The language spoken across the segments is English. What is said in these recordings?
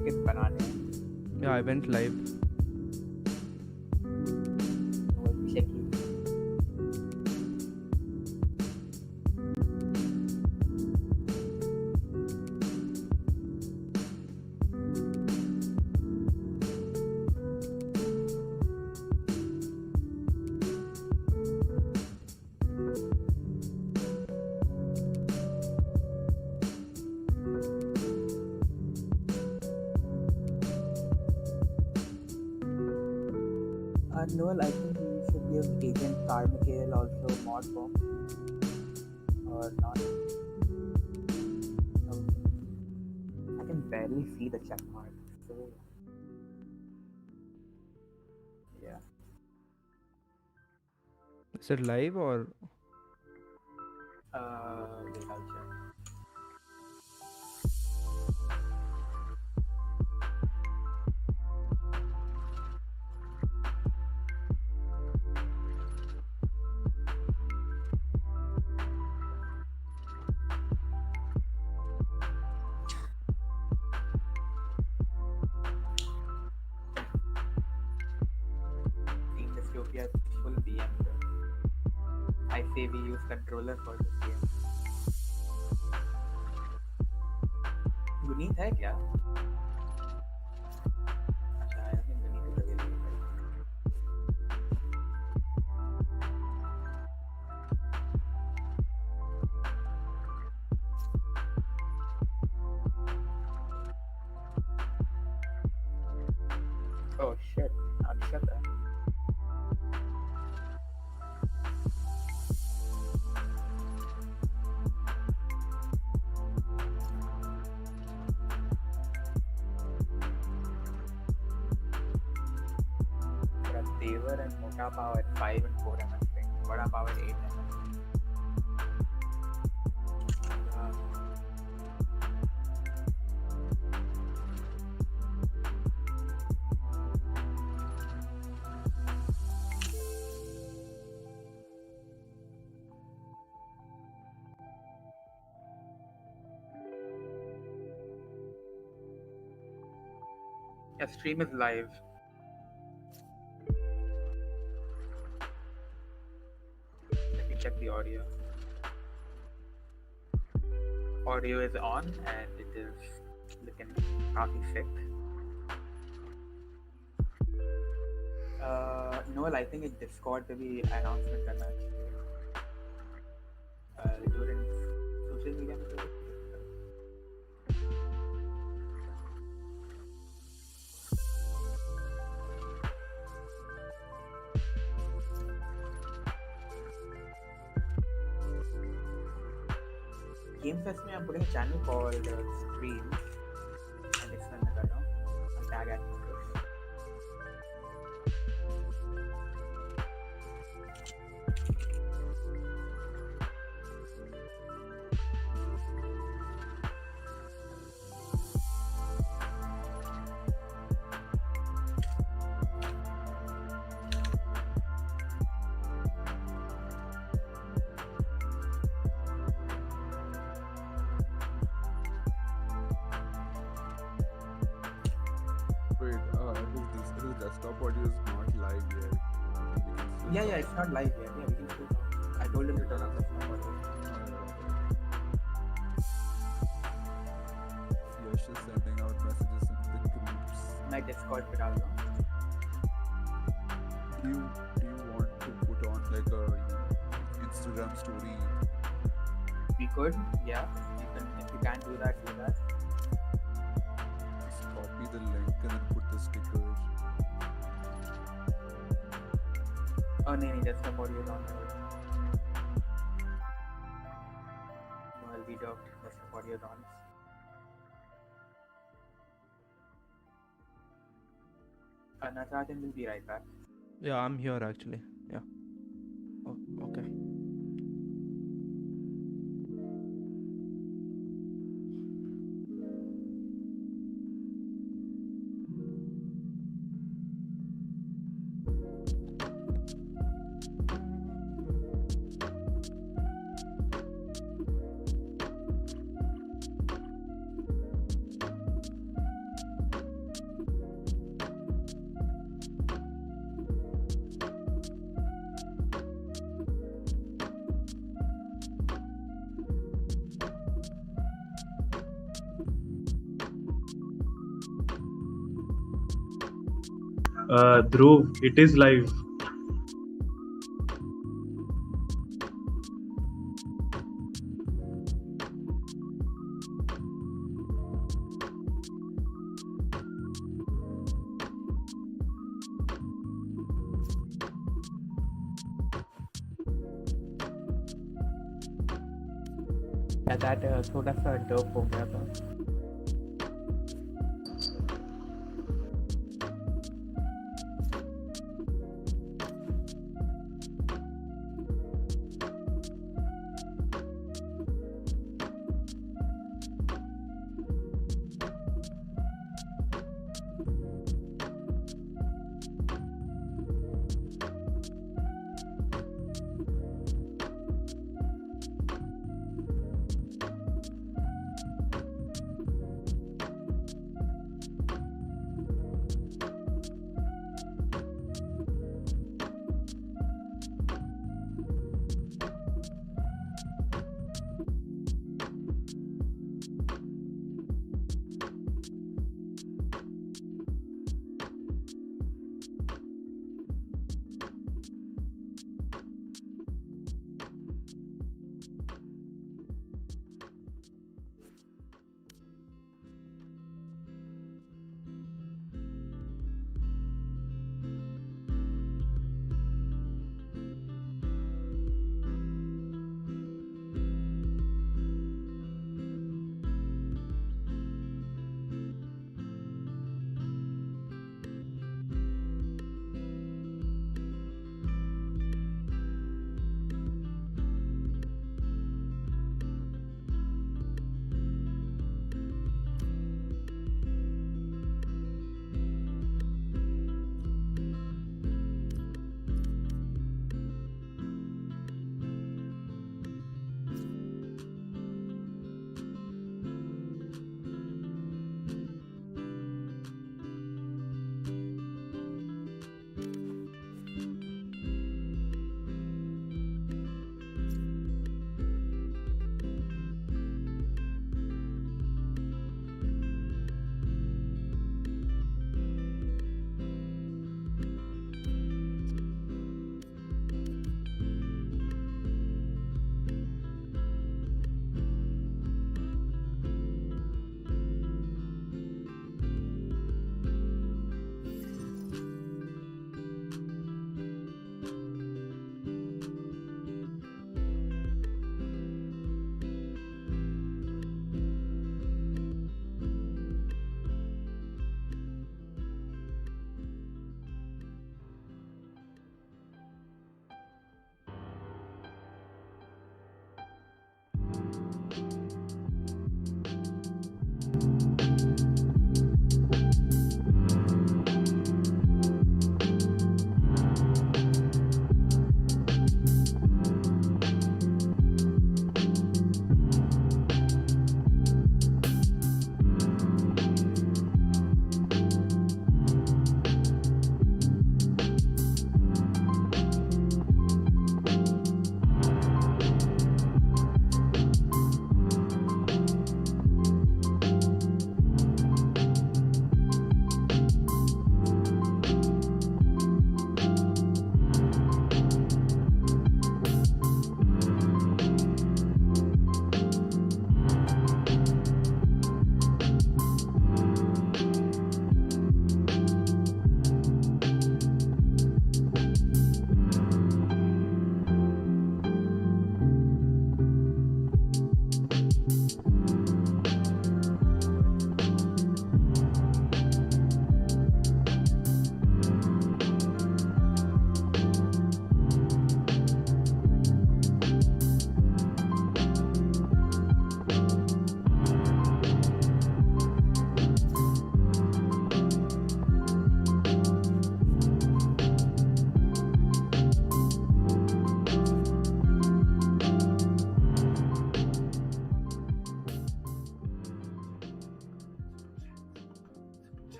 tickets बनाने हैं. Yeah, I went live. वो check he. Noel, I think we should give Agent Carmichael also mod bomb. Or not. I can barely see the check mark. So, yeah. Is it live or? Wait, I'll check. Team Dystopia is full BM. I say we use controller for this game. Guneet है क्या? अच्छा, I think Guneet is available. Oh shit, Akshata. Devar and Mota Power at 5 and 4 MS thing. Bada Power 8 MS. Yeah, stream is live. Let me check the audio. Audio is on and it is looking काफी sick. Noel, I think in Discord पे भी announcement करना चाहिए. During social media में तो GameFest में I'm putting a channel called Streams and explain मैं कर रहा हूँ. I'll tag at this. His desktop audio is not live yet. Yeah, it's not live yet. Yeah, we can still talk. I told him to turn off the audio. Yash is sending out messages in the groups. मैं Discord पे डाल रहा हूँ. Do you want to put on like a Instagram story? We could, yeah. You can, if you can't do that, do that. Just copy the link and then put the stickers. Oh, no, desktop audio is on. No, I'll be docked. Desktop audio is on. Natarajan will be right back. Yeah, I'm here actually. Yeah. Oh, okay. Dhruv, it is live. Yeah, that थोड़ा सा डर्प हो गया था.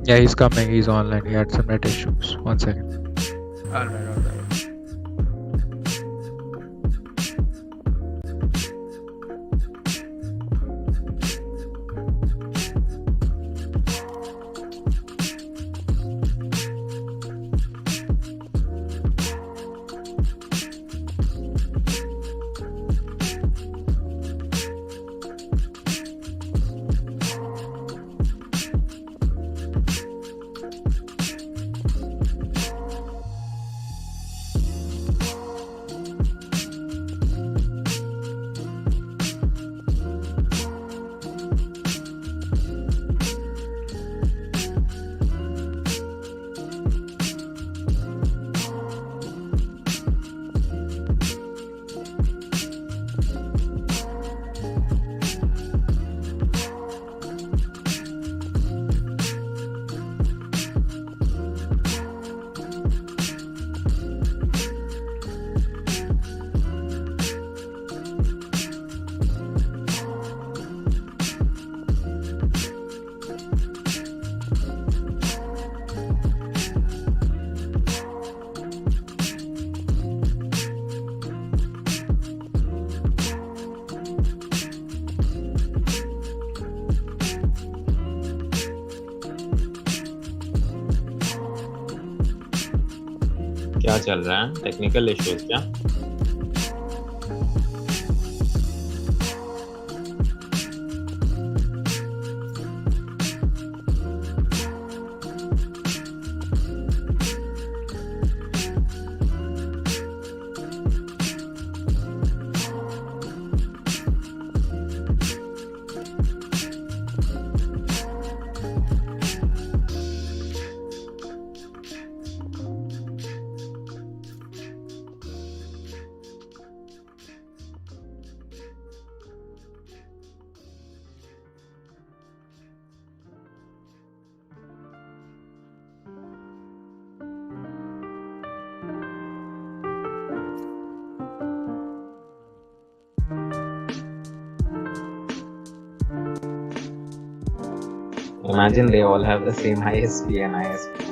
Yeah, he's coming. He's online. He had some net issues. 1 second. Alright. क्या चल रहा है? Technical issues क्या? Imagine they all have the same ISP and ISP.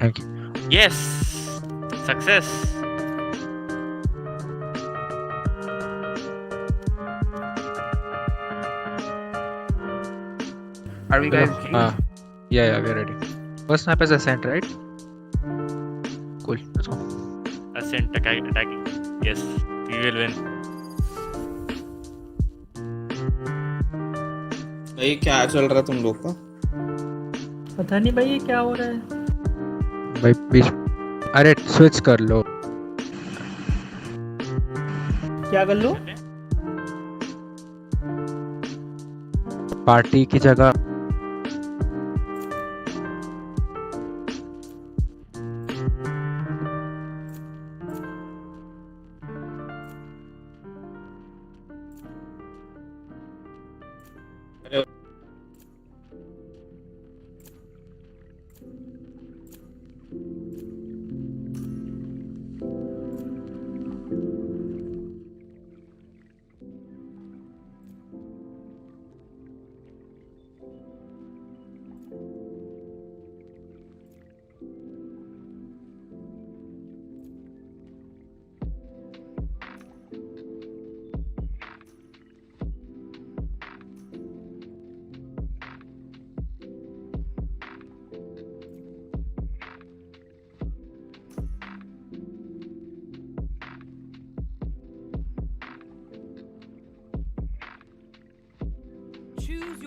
Thank you. Yes, success. Are we guys keen? Yeah, we're ready. First map is Ascent, right? Cool. Let's go. Ascent attacking. Yes, we will win. भाई क्या चल रहा है तुम लोग का? पता नहीं भाई ये क्या हो रहा है। भाई बीच अरे स्विच कर लो। क्या कर लो? पार्टी की जगह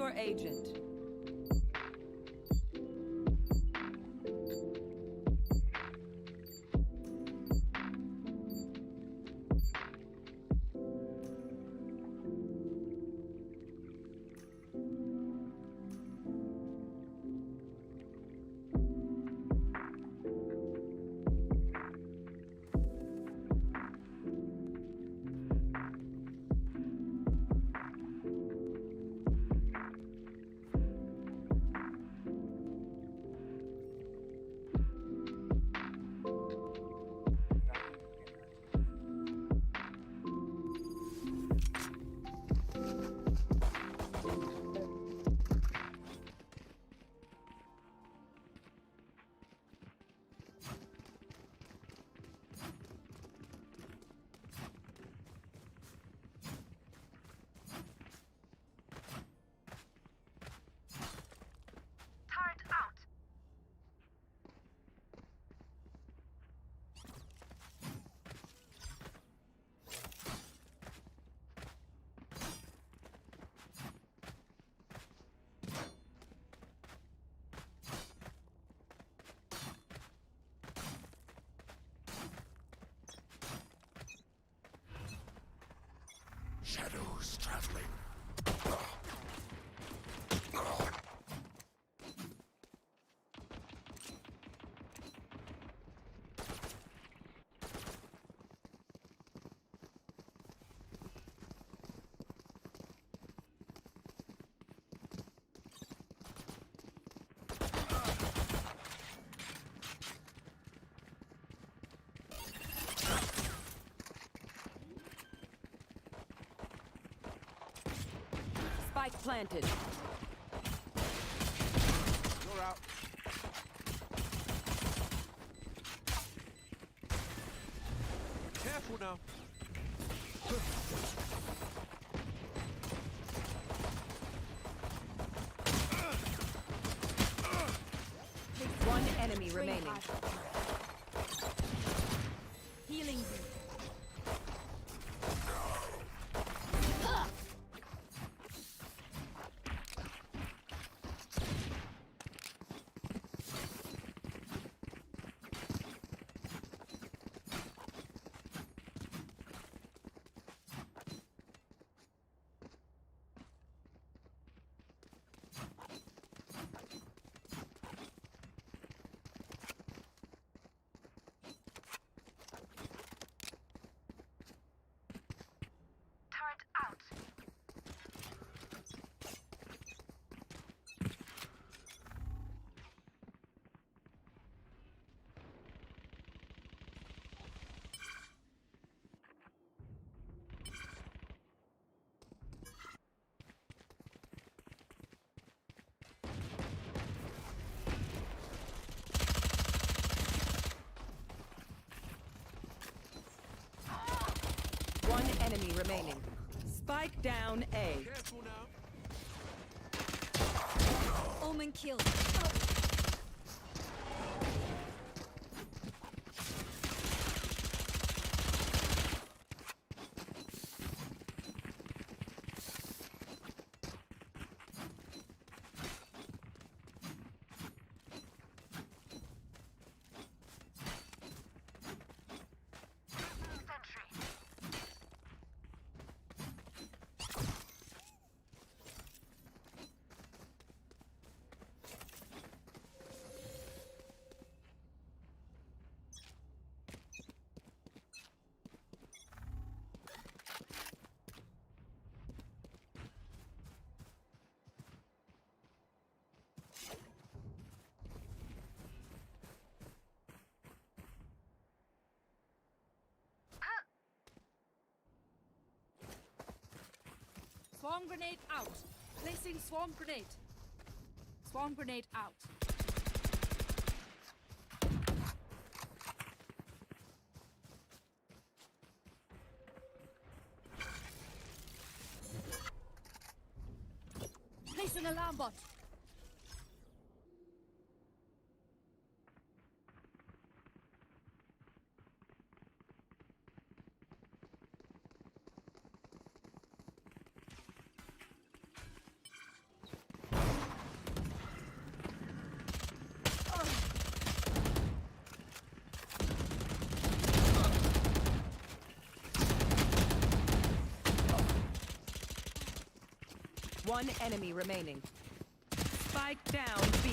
your agent. Shadows traveling. Spike planted. You're out. Careful now. One enemy remaining. Healing. One enemy remaining. Spike down A. Careful now. Omen kill. Swarm grenade out. Placing swarm grenade. Swarm grenade out. Placing alarm bot. One enemy remaining. Spike down B.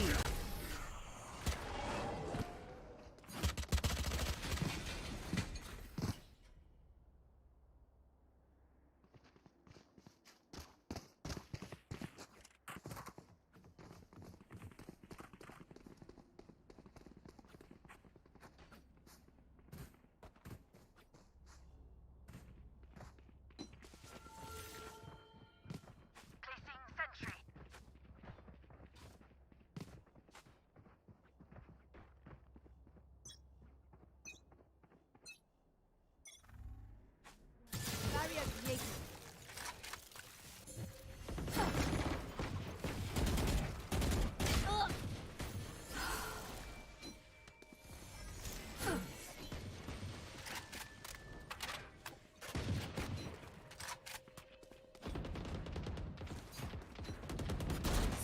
Barrier created.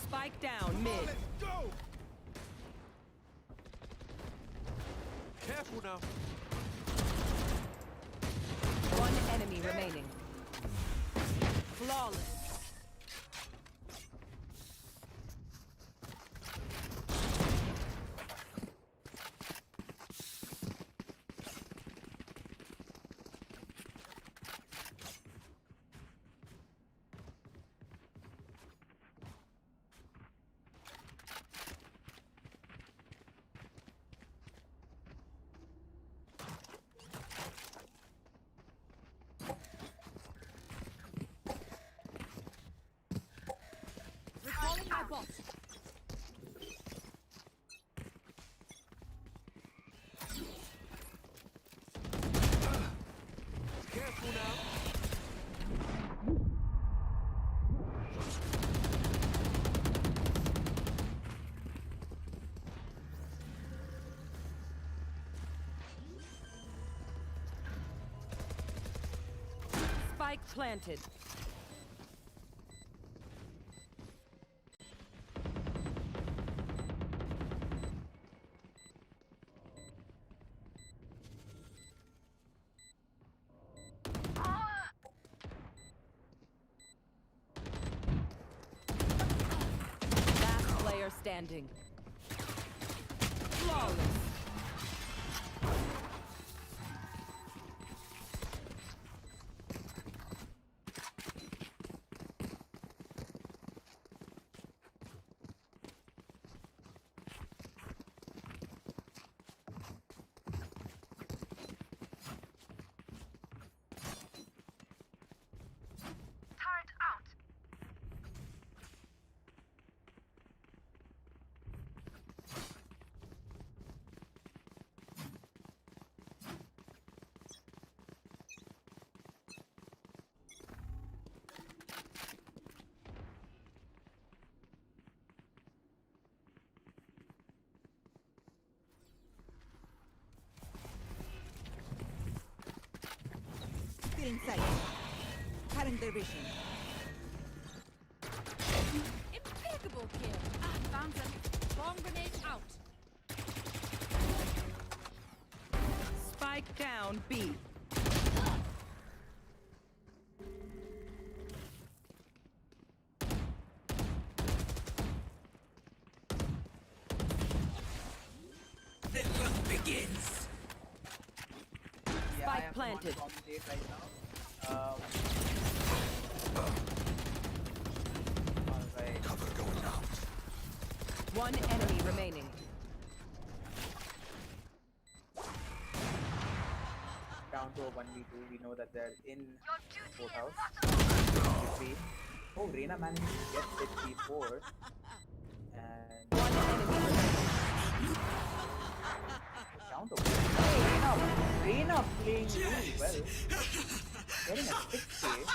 Spike down mid. Let's go! Careful now. One enemy remaining. Flawless. Recalling my bot. Careful now. Spike planted. Last player standing. Flawless. Still inside. Cutting their vision. Impeccable kill. Ah, found them. Bomb grenade out. Spike down B. Yeah, Spike I am planted. on commentate right now. Alright. Cover going out. One enemy remaining. Down to a 1v2. We know that they're in boathouse. Three. Oh, Reina managed to get it before. And One enemy remaining. down to Reina playing really well. Getting a 6K in this game.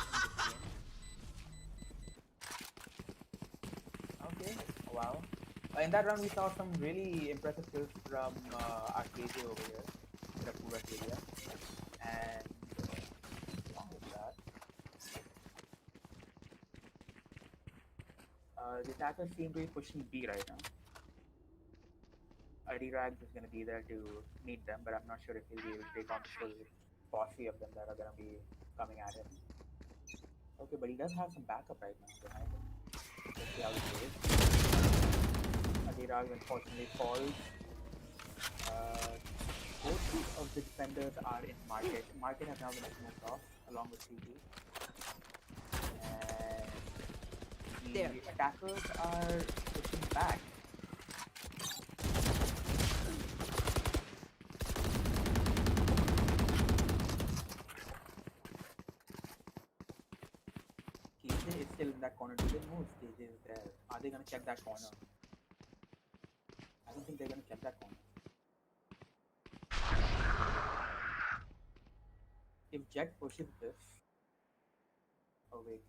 Okay, wow. In that round, we saw some really impressive kills from Arcadia over here, Rapu Arcadia. And along with that, the attackers seem to be pushing B right now. Rags is going to be there to meet them, but I'm not sure if he'll be able to take on the full posse of them that are going to be coming at him. Okay, but he does have some backup right now behind him. Let's see how it goes. Natarajan unfortunately falls. Both of the defenders are in market. Market has now been smoked off along with CT. And the attackers are pushing back. KJ is still in that corner. Do they move? KJ is there. Are they gonna check that corner? I don't think they're gonna check that corner. If Jet pushes this, oh wait,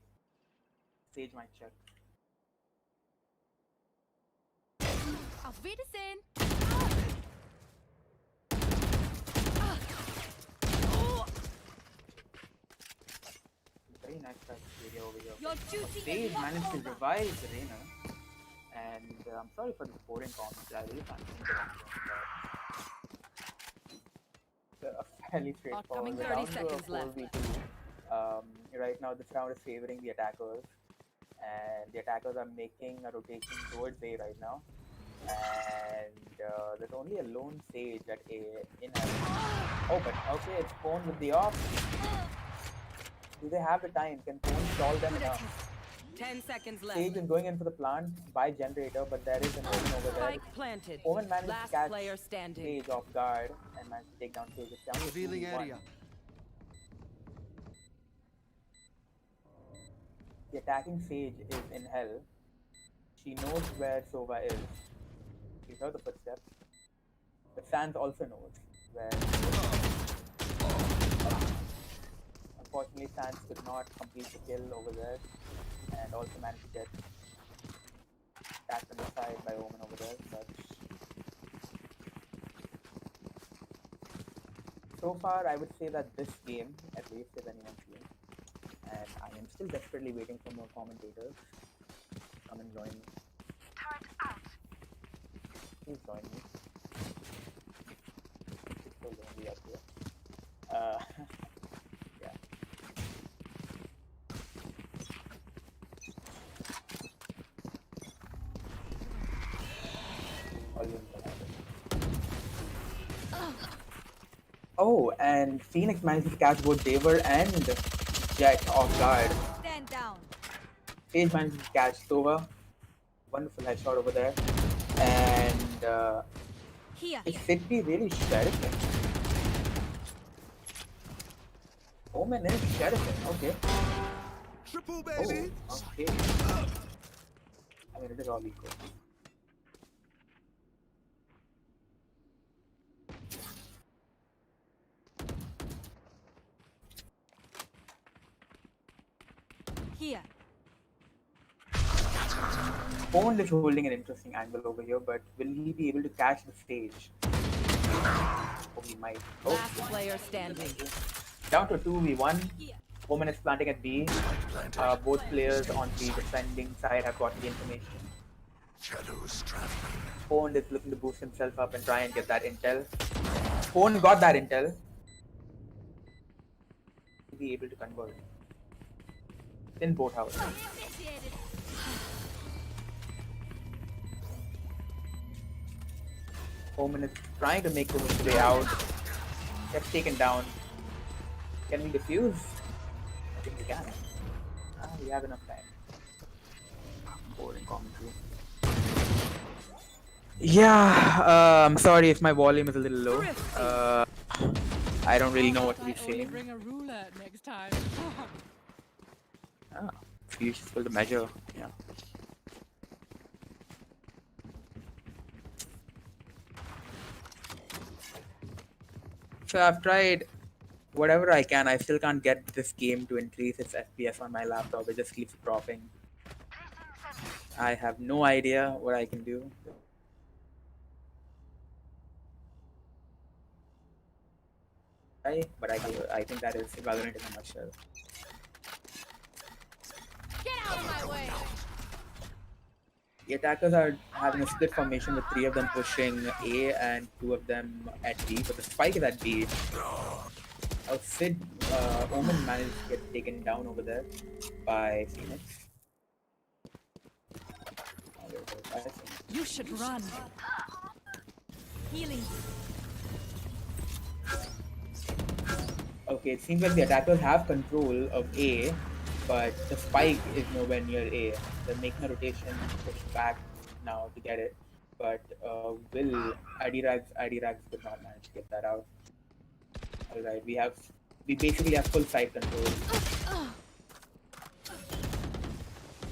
Sage might check. Auf Wiedersehen! Very nice touch area over here. Your duty Sage is not managed to over. revive Reina, and I'm sorry for the boring comments. I really can't think of anything. Fairly straightforward. Upcoming We're 30 down to a seconds left. 4v2. Right now, this round is favoring the attackers, and the attackers are making a rotation towards A right now. And there's only a lone Sage at A in A. Oh, but okay, it's Pwn with the off. Do they have the time? Can Pwn stall them enough? 10 seconds left. Sage is going in for the plant by generator, but there is an open over there. Spike planted. Omen managed to Last catch player standing. Sage off guard and managed to take down Sage. It's down to Revealing 2v1. area. The attacking Sage is in hell. She knows where Sova is. She heard the footsteps. But Sans also knows where. Unfortunately, Sans could not complete the kill over there, and also managed to get attacked on the side by Omen over there. But so far, I would say that this game, at least, is anyone's game. And I am still desperately waiting for more commentators. Come and join me. Please join me. It's so lonely up here. Yeah. Oh, and Phoenix managed to catch both Daver and Jet off guard. Stand down. Sage managed to catch Sova. Wonderful headshot over there. And Here. is Sidney really sheriffing? Omen is sheriffing, okay. Triple baby. Oh, okay. I mean, it is all equal. Here. Pwn is holding an interesting angle over here, but will he be able to catch the stage? Oh, he might. Oh, Last player standing. down to 2v1. Here. Omen is planting at B. Both players on the defending side have got the information. Pwn is looking to boost himself up and try and get that intel. Pwn got that intel. He'll be able to convert. In boat house. Initiated. Omen is trying to make his way out. Gets taken down. Can we defuse? I think we can. We have enough time. Boring commentary. Yeah, I'm sorry if my volume is a little low. I don't really know what to be saying. Bring a ruler next time. It's useful to measure. Yeah. So I've tried whatever I can. I still can't get this game to increase its FPS on my laptop. It just keeps dropping. I have no idea what I can do. But I think that is Valorant in a nutshell. Get out of my way. The attackers are having a split formation with 3 of them pushing A and 2 of them at B, but the spike is at B. Sid, Omen managed to get taken down over there by Phoenix. I think. You should run. Healing. Okay, it seems like the attackers have control of A, but the spike is nowhere near A. They're making a rotation push back now to get it, but will IDRags could not manage to get that out. All right, we basically have full side control.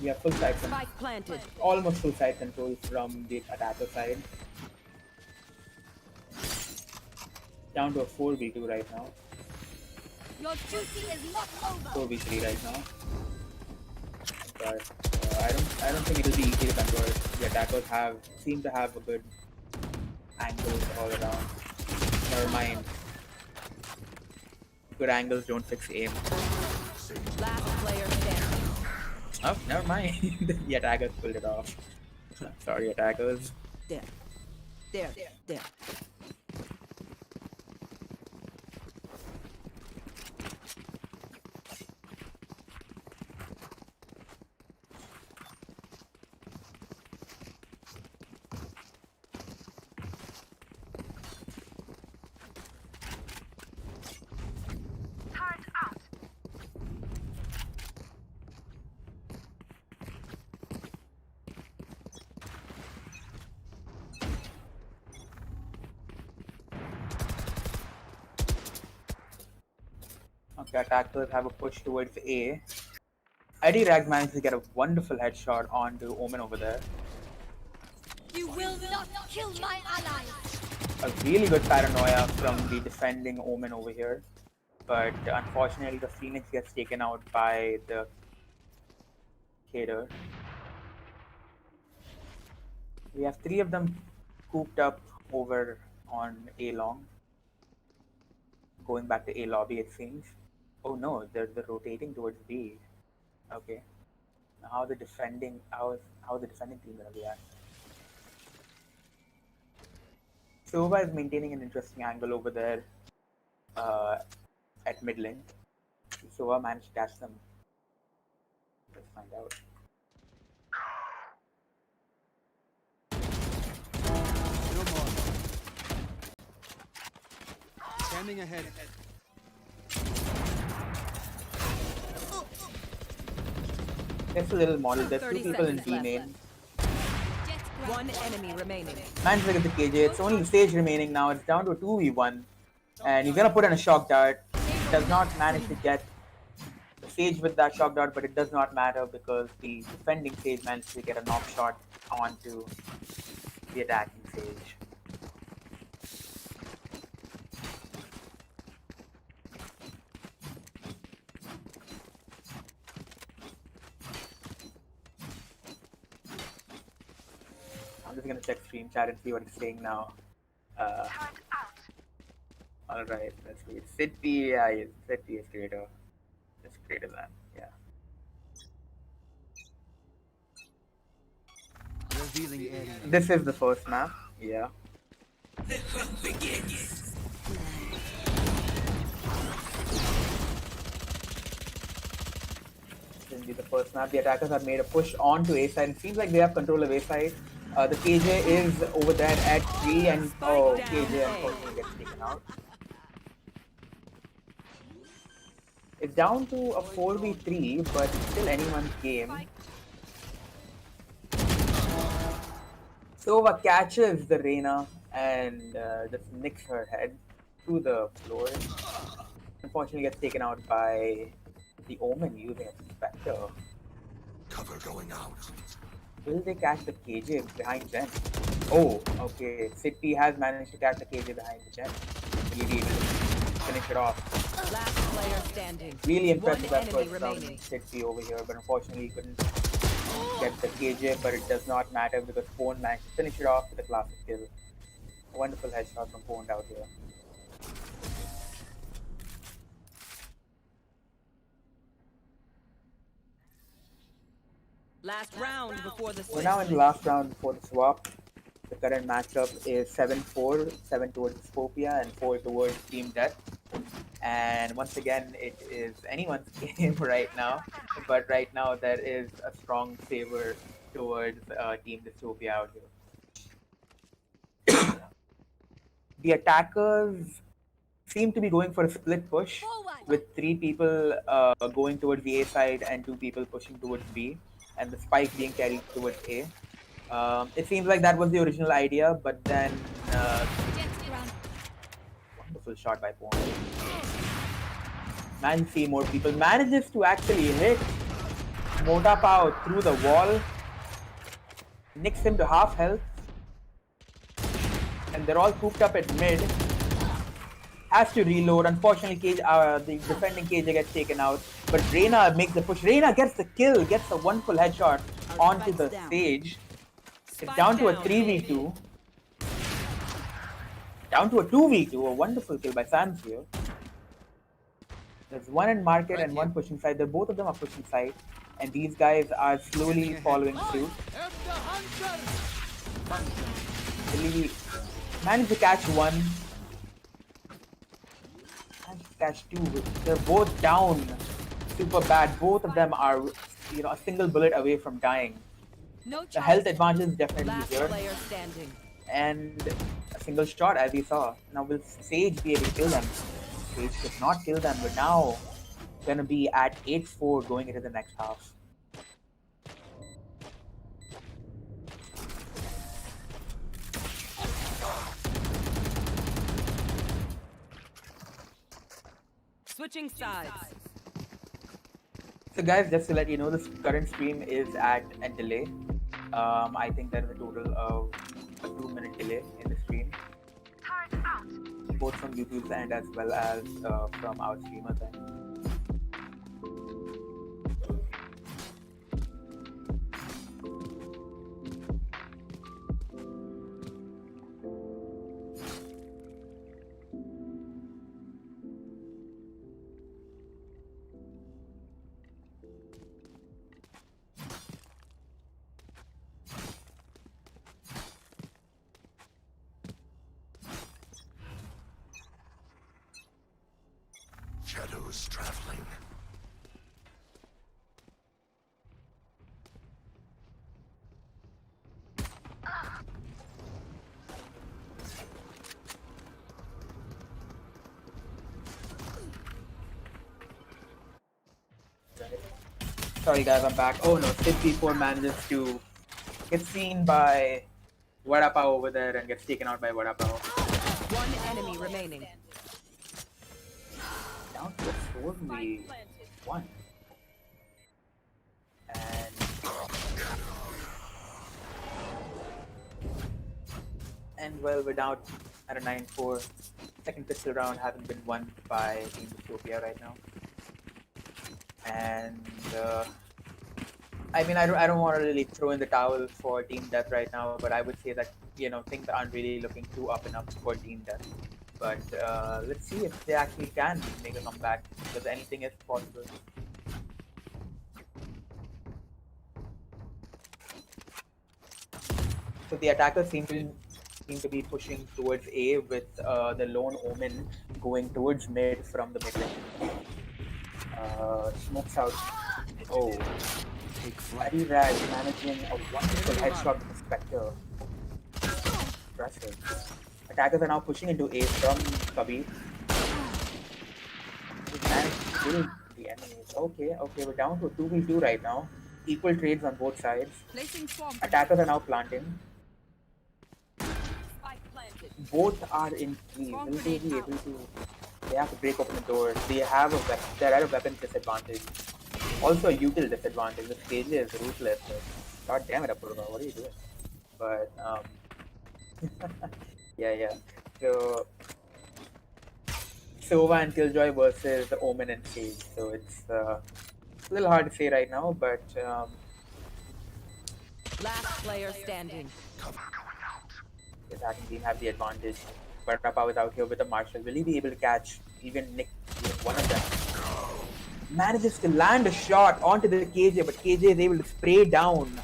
We have full side control, Spike planted. almost full side control from the attacker side. Down to a 4v2 right now. Your duty is not over. 4v3 right now. But I don't think it'll be easy to control. The attackers seem to have a good angles all around. Never mind. Good angles don't fix aim. Last player standing. Oh, never mind. The attackers pulled it off. Sorry, attackers. There. Okay, attackers have a push towards A. IDRags managed to get a wonderful headshot onto Omen over there. You will not kill my allies. A really good paranoia from the defending Omen over here. But unfortunately, the Phoenix gets taken out by the Cater. We have 3 of them cooped up over on A long. Going back to A lobby, it seems. Oh no, they're rotating towards B. Okay. Now how the defending team gonna react? Sova is maintaining an interesting angle over there at mid lane. Sova managed to catch them. Let's find out. No more. Standing ahead. There's a little model. There's 2 30 people in seconds B left. main. One enemy remaining. Managed to get the KJ. It's only the Sage remaining now. It's down to a 2v1. And he's gonna put in a shock dart. Does not manage to get the Sage with that shock dart, but it does not matter because the defending Sage managed to get a knock shot onto the attacking Sage. I'm just gonna check stream chat and see what it's saying now. Alright, let's see. City, yeah, City is greater. It's greater than, yeah. Revealing area. This is the first map, yeah. This will be the first map. The attackers have made a push onto A side. It seems like they have control of A side. The KJ is over there at 3 and oh, KJ unfortunately gets taken out. It's down to a 4v3, but it's still anyone's game. Sova catches the Reyna and just nicks her head through the floor. Unfortunately gets taken out by the Omen using a Spectre. Cover going out. Will they catch the KJ behind Jen? Oh, okay. City has managed to catch the KJ behind the Jen. Really able to finish it off. Last player standing. Really impressive One effort enemy from remaining. City over here, but unfortunately he couldn't get the KJ, but it does not matter because Pone managed to finish it off with a classic kill. A wonderful headshot from Pone out here. Last round before the We're switch. now in the last round before the swap. The current matchup is 7-4, 7 towards Dystopia and 4 towards Team Death. And once again, it is anyone's game right now. But right now, there is a strong favor towards Team Dystopia out here. The attackers seem to be going for a split push, with 3 people going towards the A side and 2 people pushing towards B, and the spike being carried towards A. It seems like that was the original idea, but then wonderful shot by Pone. Man, see more people manages to actually hit Mota Pao through the wall, nicks him to half health, and they're all cooped up at mid. Has to reload. Unfortunately, the defending KJ gets taken out, but Reyna makes the push. Reyna gets the kill, gets a wonderful headshot onto the stage. It's down to a 3v2. Down to a 2v2. A wonderful kill by Sans here. There's one in market and one pushing side. Both of them are pushing side, and these guys are slowly following suit. Really managed to catch one. Managed to catch 2. They're both down. Super bad. Both of them are, a single bullet away from dying. The health advantage is definitely here. And a single shot, as we saw. Now will Sage be able to kill them? Sage could not kill them, but now gonna be at 8-4 going into the next half. Switching sides. So guys, just to let you know, this current stream is at a delay. I think there is a total of a 2-minute delay in the stream. Both from YouTube's end as well as from our streamer's end. Shadows traveling. Sorry guys, I'm back. Oh no, 54 manages to get seen by Wadapao over there and gets taken out by Wadapao. One enemy remaining. Down to a 4v1. And well, we're down at a 9-4. Second pistol round hasn't been won by Team Dystopia right now. And I mean, I don't want to really throw in the towel for Team Death right now, but I would say that, things aren't really looking too up and up for Team Death. But let's see if they actually can make a comeback, because anything is possible. So the attackers seem to be pushing towards A, with the lone Omen going towards mid from the mid lane. Smokes out. Oh, Natarajan managing a wonderful headshot with the Spectre. Impressive. Attackers are now pushing into A from Kabir. He managed to kill the enemies. Okay, we're down to 2v2 right now. Equal trades on both sides. Attackers are now planting. Both are in trees. Will they be able to? They have to break open the doors. They're at a weapon disadvantage. Also a util disadvantage. This KJ is ruthless. God damn it, Apurva, what are you doing? But yeah. So Sova and Killjoy versus Omen and Sage. So it's a little hard to say right now, but Last player standing. the attacking team have the advantage. But Rapao is out here with a Marshall. Will he be able to catch even one of them? Manages to land a shot onto the KJ, but KJ is able to spray down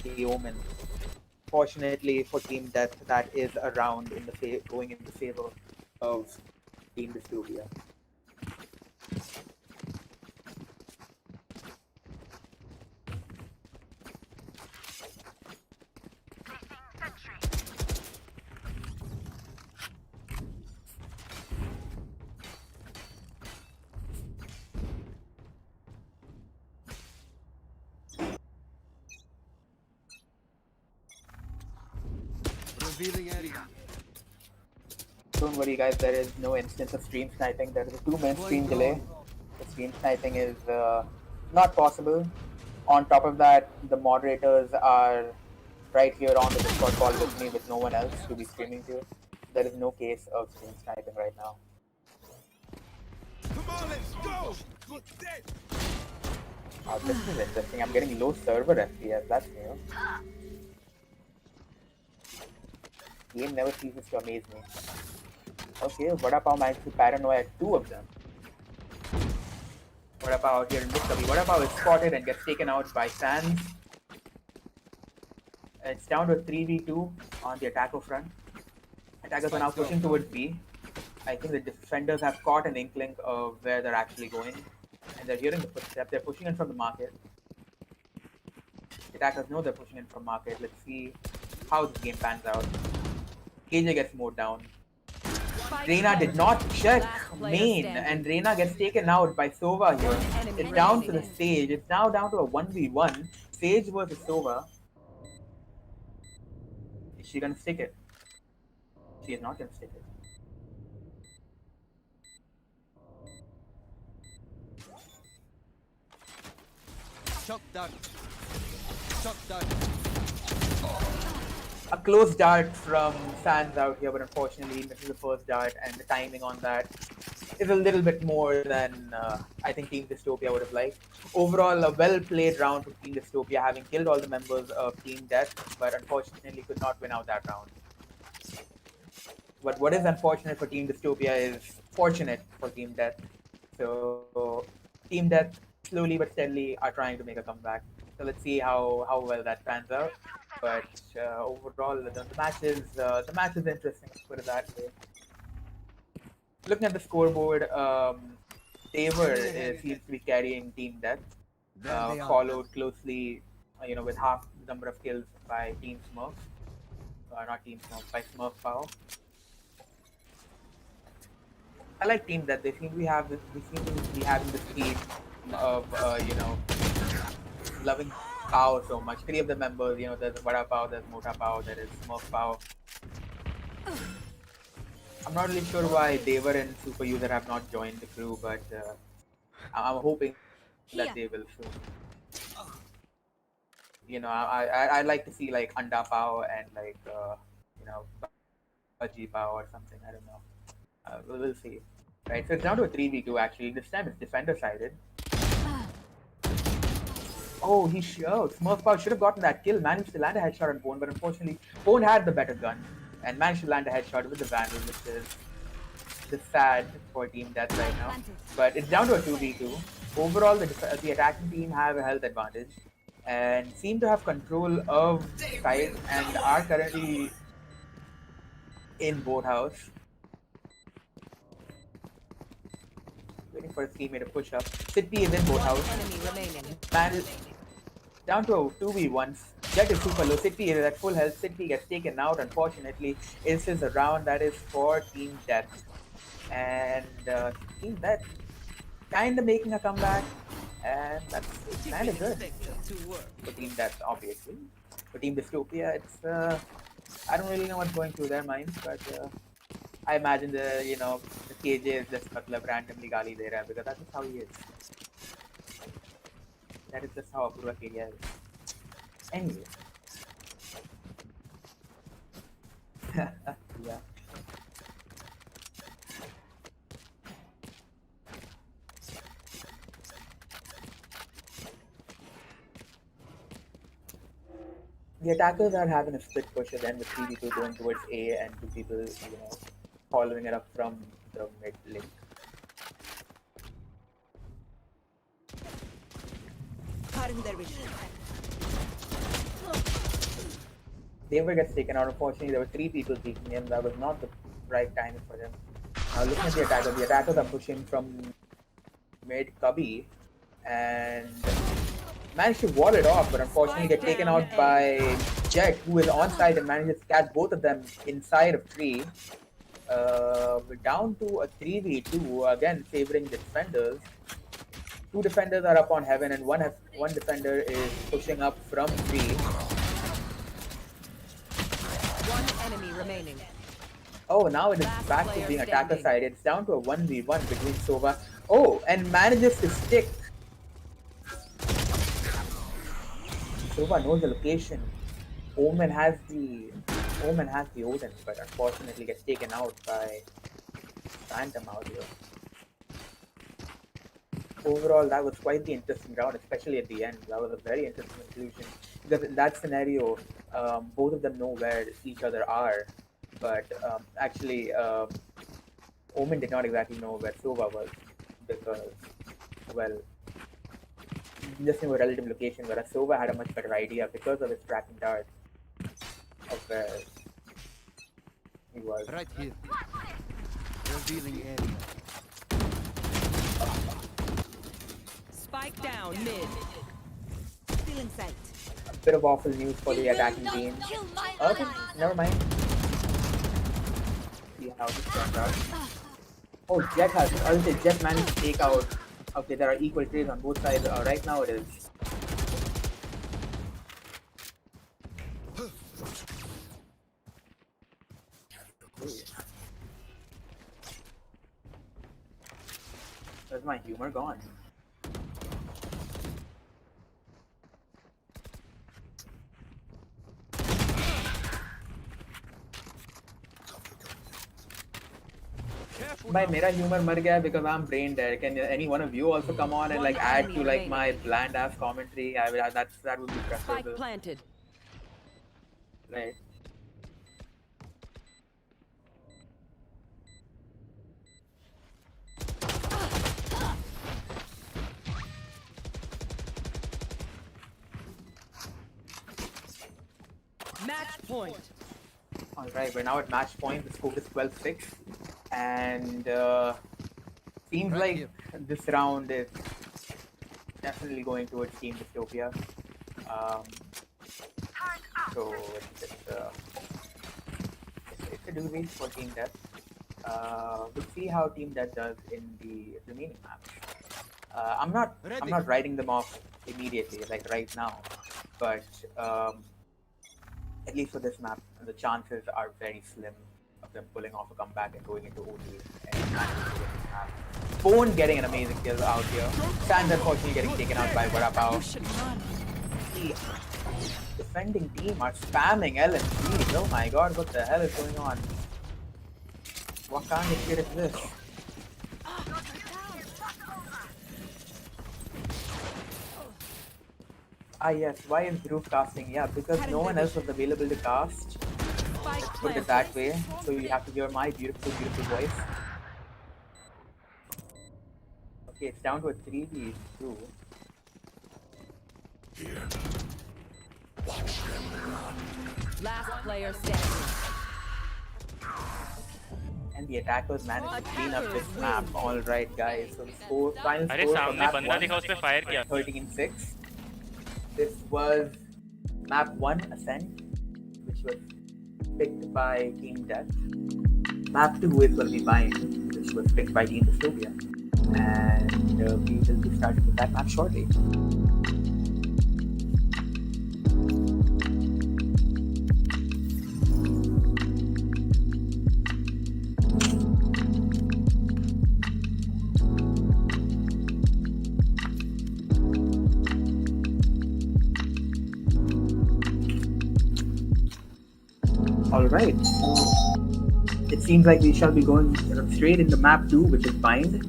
the Omen. Fortunately for Team Death, that is a round going in the favor of Team Dystopia. Revealing area. Don't worry guys, there is no instance of stream sniping. There is a 2-minute stream delay. The stream sniping is not possible. On top of that, the moderators are right here on the Discord call with me with no one else to be streaming to. There is no case of stream sniping right now. Come on, let's go. Oh, this is interesting. I'm getting low server FPS. That's new. Game never ceases to amaze me. Okay, Vada Pav managed to paranoia 2 of them. Vada Pav out here in Dystopia. Vada Pav is spotted and gets taken out by Sands. It's down to a 3v2 on the attacker front. Attackers are now pushing towards B. I think the defenders have caught an inkling of where they're actually going. And they're hearing the footsteps. They're pushing in from the market. The attackers know they're pushing in from market. Let's see how this game pans out. KJ gets mowed down. Reyna did not check main, and Reyna gets taken out by Sova here. It's down to the Sage. It's now down to a 1v1. Sage versus Sova. Is she gonna stick it? She is not gonna stick it. Shock dart. Shock dart. A close dart from Sands out here, but unfortunately he misses the first dart, and the timing on that is a little bit more than I think Team Dystopia would have liked. Overall, a well-played round for Team Dystopia, having killed all the members of Team Death, but unfortunately could not win out that round. But what is unfortunate for Team Dystopia is fortunate for Team Death. So Team Death slowly but steadily are trying to make a comeback. So let's see how well that pans out. But overall, the match is interesting. Let's put it that way. Looking at the scoreboard, Taver seems to be carrying Team Death, followed closely, with half the number of kills by Team Smurf. Not Team Smurf, by Smurf Power. I like Team Death. They seem to be having the speed of loving Power so much. 3 of the members, there's Vada Pav, there's Mota Pav, there is Smurf Power. I'm not really sure why Devar and Super User have not joined the crew, but I'm hoping that they will soon. I like to see like Anda Pav and like Bhaji Pav or something. I don't know. We'll see. Right, so it's down to a 3v2 actually. This time it's defender sided. Oh, Smurf Power should have gotten that kill. Managed to land a headshot on Pone, but unfortunately, Pone had the better gun and managed to land a headshot with the Vandal, which is just sad for Team Death right now. But it's down to a 2v2. Overall, the attacking team have a health advantage and seem to have control of site and are currently in boathouse. Waiting for his teammate to push up. City is in boathouse. Man, down to a 2v1. Jet is super low. City is at full health. City gets taken out. Unfortunately, this is a round that is for Team Death. And Team Death kind of making a comeback. And that's kind of good for Team Death, obviously. For Team Dystopia, it's I don't really know what's going through their minds, but I imagine the KJ is just randomly gali de raha because that's just how he is. That is just how Apurva KJ is. Anyway. Yeah. The attackers are having a split push again with 3v2 going towards A and 2 people, following it up from the mid link. David gets taken out. Unfortunately, there were 3 people peeking him. That was not the right timing for him. Now looking at the attackers are pushing from mid Cubby and managed to wall it off, but unfortunately get taken out by Jet, who is on side and manages to catch both of them inside of tree. We're down to a 3v2, again favoring the defenders. 2 defenders are up on heaven and one defender is pushing up from tree. enemy remaining. Oh, now it is Last back to player being attacker standing. side. It's down to a 1v1 between Sova. Oh, and manages to stick. Sova knows the location. Omen has the Odin, but unfortunately gets taken out by Phantom out here. Overall, that was quite the interesting round, especially at the end. That was a very interesting conclusion. Because in that scenario, both of them know where each other are. But actually, Omen did not exactly know where Sova was. Because, well, just in a relative location, whereas Sova had a much better idea because of his tracking dart of where he was. Right here. Revealing area. Spike down mid. Still in sight. A bit of awful news for the attacking team. Okay, never mind. See how this turns out. Oh, Jet has ulted. Jet managed to take out. Okay, there are equal trades on both sides. Right now it is. Where's my humor gone? By mera humor mar gaya because I'm brain dead. Can any one of you also come on and like add to like my bland ass commentary? That would be Spike preferable, planted. right? Match point. All right, we're now at match point. The score is 12-6, and seems Right like here. this round is definitely going towards Team Dystopia. So it's a doozy for Team Death. We'll see how Team Death does in the remaining maps. I'm not writing them off immediately, like right now, but at least for this map, the chances are very slim of them pulling off a comeback and going into OT and managing to win this map. Bone getting an amazing kill out here. Sans unfortunately getting taken out by Varapao. The defending team are spamming LMGs. Oh my god, what the hell is going on? What kind of shit is this? Ah yes, why is Groove casting? Yeah, because no one else was available to cast. Let's put it that way. So you have to hear my beautiful, beautiful voice. Okay, it's down to a 3v2. Last player standing. And the attackers managed to clean up this map. Alright guys, so the final अरे score for सामने map बंदा 1 दिखा उस पे fire किया 13-6. This was map 1 Ascent, which was picked by Team Death. Map 2 is going to be Bind, which was picked by Team Dystopia. And we will be starting with that map shortly. Alright, so it seems like we shall be going straight into map 2, which is Bind.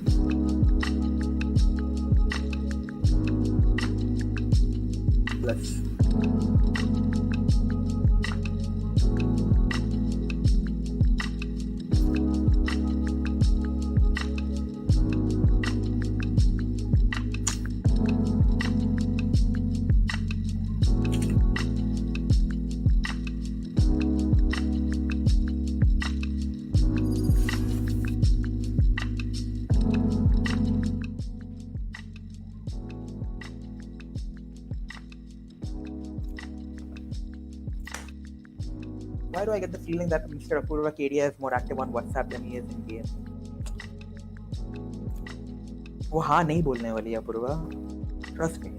Let's why do I get the feeling that Mr. Apurva Kedia is more active on WhatsApp than he is in game? वो हाँ नहीं बोलने वाली है Apoorva. Trust me.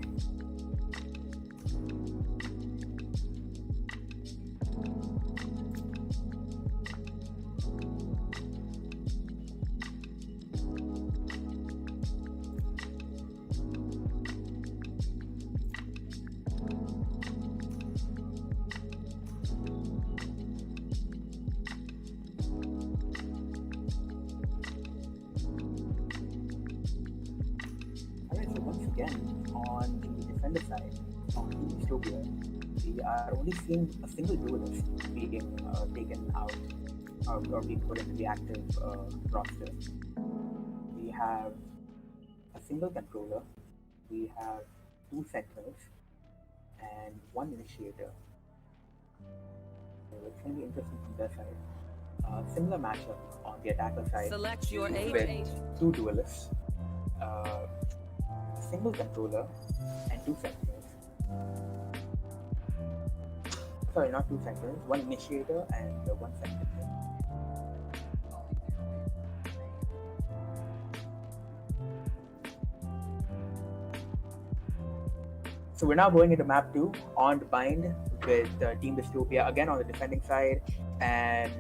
again, on the defender side, on Dystopia, we are only seeing a single duelist being taken out or being put into the active roster. We have a single controller, we have 2 sentinels, and 1 initiator. So it's going to be interesting from their side. Similar matchup on the attacker side Select your aim. with 2 duelists, a single controller, and 2 sentinels. Sorry, not 2 sentinels, 1 initiator and 1 sentinel. So we're now going into map 2 on Bind with Team Dystopia again on the defending side and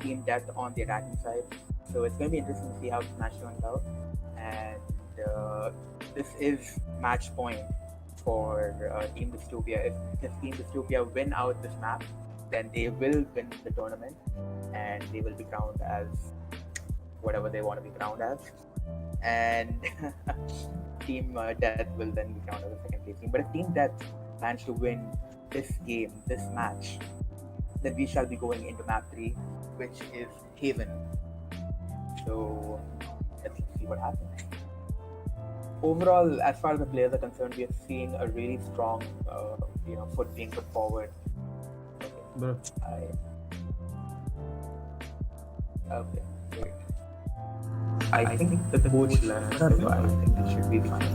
Team Death on the attacking side. So it's going to be interesting to see how this match turns out. And this is match point for Team Dystopia. If Team Dystopia win out this map, then they will win the tournament and they will be crowned as whatever they want to be crowned as. And Team Death will then be crowned as a second place team. But if Team Death manage to win this game, this match, then we shall be going into map 3, which is Haven. So let's see what happens. Overall, as far as the players are concerned, we are seeing a really strong, foot being put forward. Bro. Okay, great. I think the coach left, so I think it should be fine.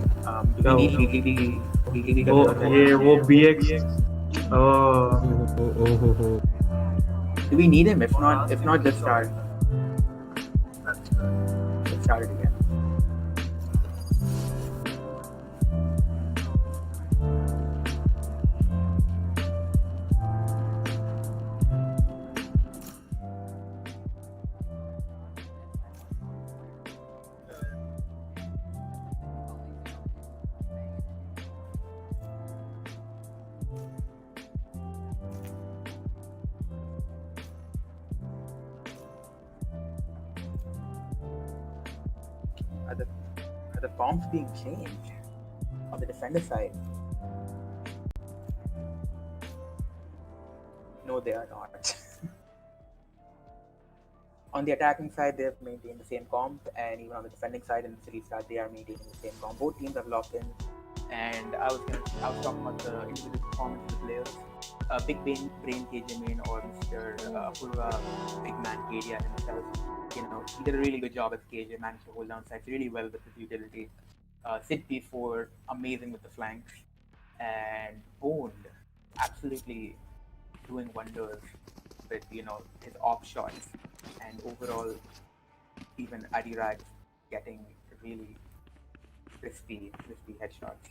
We need वो BX. Oh. Do we need him? If not, just start. Let's start it again. Are the bombs being changed on the defender side? No, they are not. On the attacking side, they have maintained the same comp, and even on the defending side in the city start, they are maintaining the same comp. Both teams have locked in, and I was talking about the individual performance of the players. Big Brain KJ Main or Mr. Apurva Big Man KD himself. He did a really good job as KJ, managed to hold down sides really well with his utility. Sid P4, amazing with the flanks, and Boned, absolutely doing wonders with his off shots, and overall, even Adiraj getting really crispy headshots.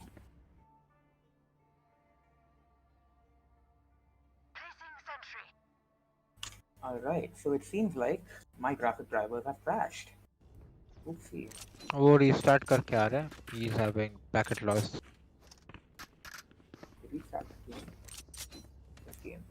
Alright, so it seems like my graphic drivers have crashed. Oopsie. वो restart करके आ रहा है. He is having packet loss. Restart the game. This game.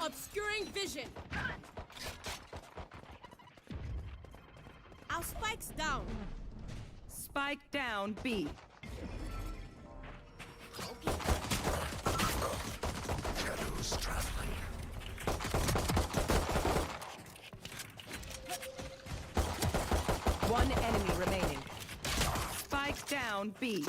Obscuring vision. Our spike's down. Spike down B. One enemy remaining. Spike down B.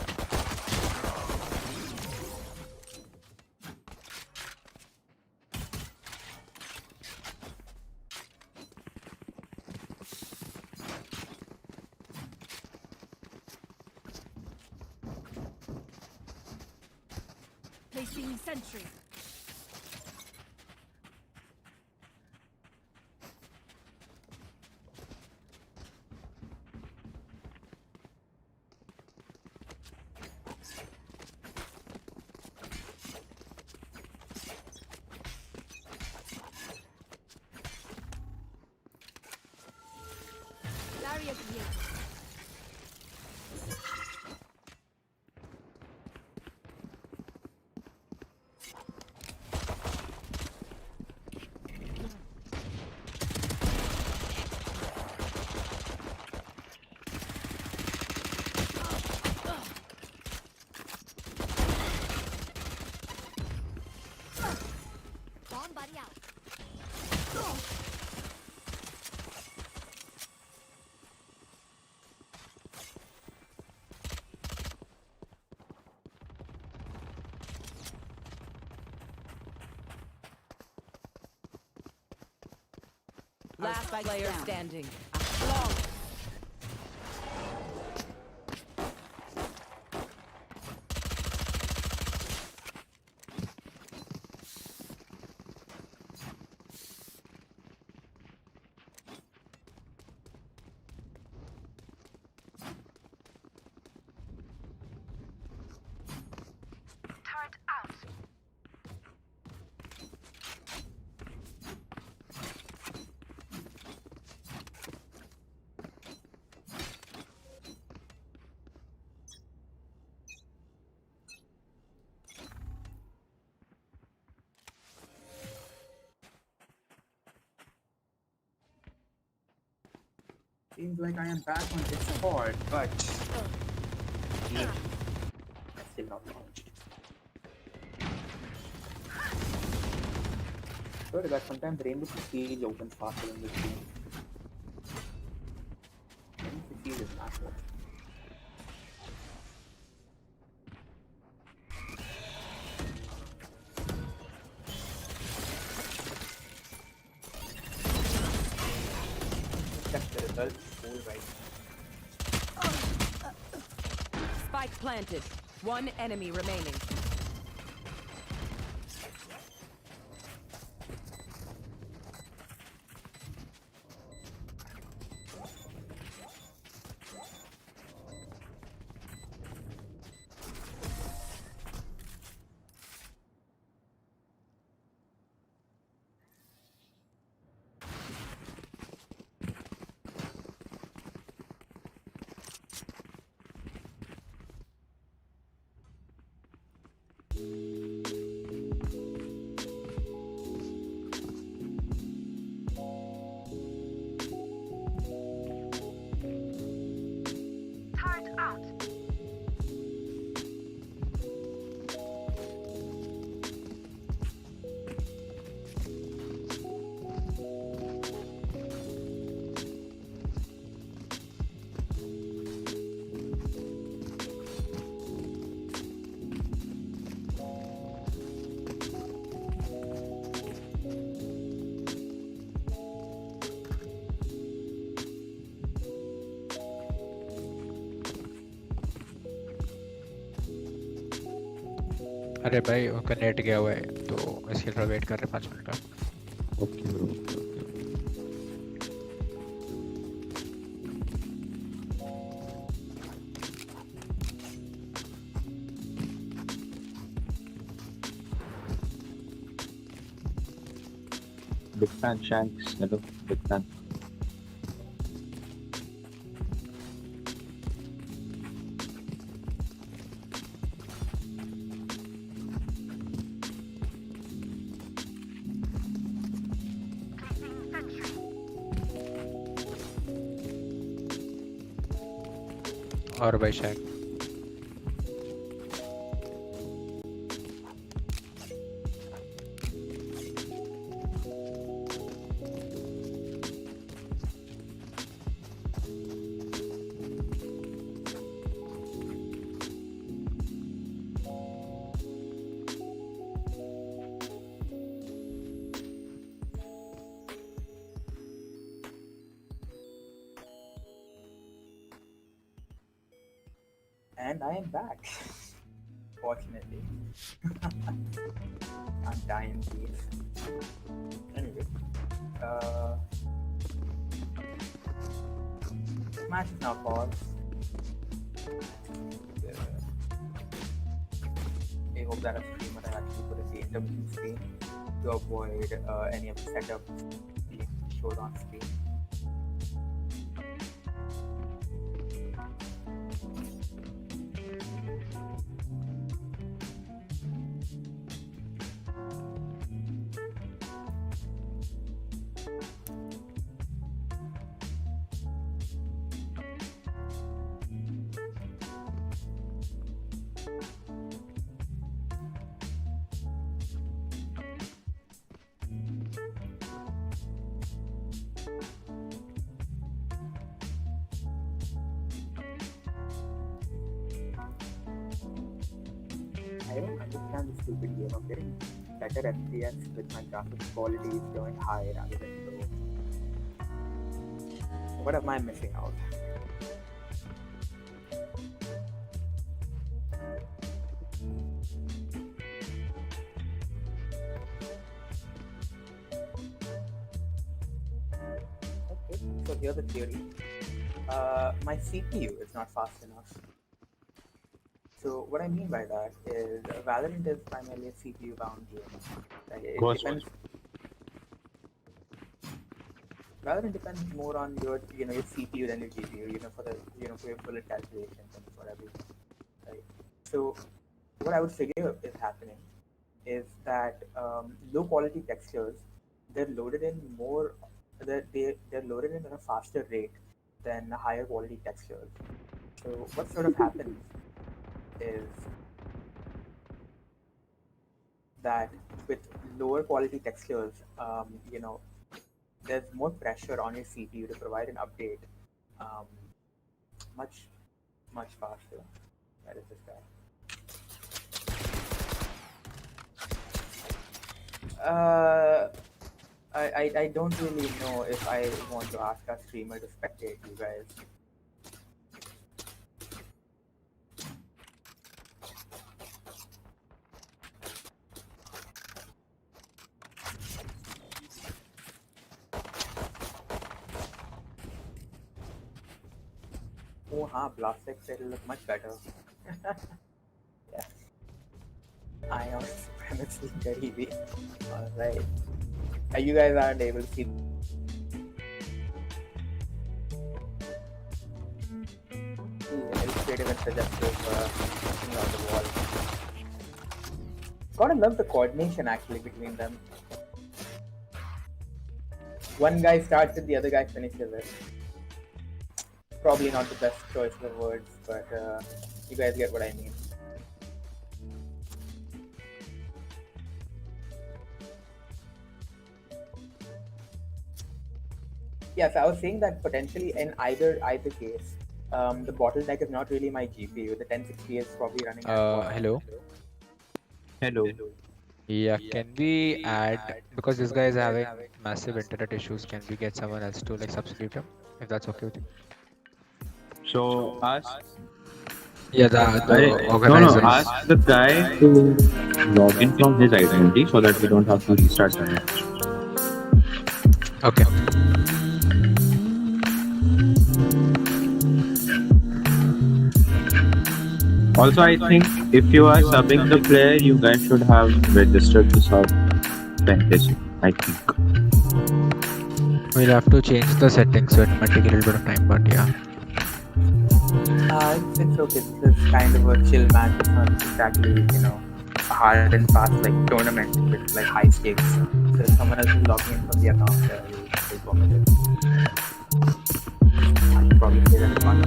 Placing sentry. Barrier created. Bomb buddy out. Last player standing. Seems like I am back on Discord, but yeah, that's still not launched. Sure that sometimes Rainbow Six Siege opens faster than this game. Rainbow Six Siege is massive. Check the results. All right. Spike planted. One enemy remaining. अरे भाई उनका net गया हुआ है तो इसके थोड़ा wait कर रहे 5 मिनट का. Okay, bro. Big fan, Shanks. Hello, big fan. or by Shaq. And I am back. Fortunately. I'm dying, please. Anyway. Match is now paused. I hope that a streamer has actually put a intermittent screen to avoid any of the setups being showed on screen. I don't understand this stupid game. I'm getting better FPS with my graphics quality going high rather than low. What am I missing out? Okay, so here's the theory. My CPU is not fast enough. So what I mean by that is Valorant is primarily a CPU bound game. Like, it depends. Valorant depends more on your your CPU than your GPU, for the for your bullet calculations and for everything. Right. So what I would figure is happening is that low quality textures, they're loaded in more they're loaded in at a faster rate than higher quality textures. So what sort of happens is that with lower quality textures, there's more pressure on your CPU to provide an update much faster. That is this guy. I don't really know if I want to ask a streamer to spectate you guys. Oh, Blastec said it'll look much better. Yeah. Ion supremacy very weak. Alright. You guys aren't able to see. Illustrative and suggestive thing on the wall. Gotta love the coordination actually between them. One guy starts it, the other guy finishes it. Probably not the best choice of words, but you guys get what I mean. Yes, I was saying that potentially in either case, the bottleneck is not really my GPU. The 1060 is probably running. Hello. Yeah, can we add, because this guy is having massive internet issues, can we get someone else to substitute him, if that's okay with you? So ask. Yeah, the organizer. No, ask the guy to log in from his identity so that we don't have to restart the match. Okay. Also, I think if you are subbing the player, you guys should have registered to sub fantasy, I think. We'll have to change the settings, so it might take a little bit of time, but yeah. It's okay. This is kind of a chill match. It's not exactly, a hard and fast tournament with high stakes. So if someone else is logging in from the account, you'll permit it. I should probably say that in one.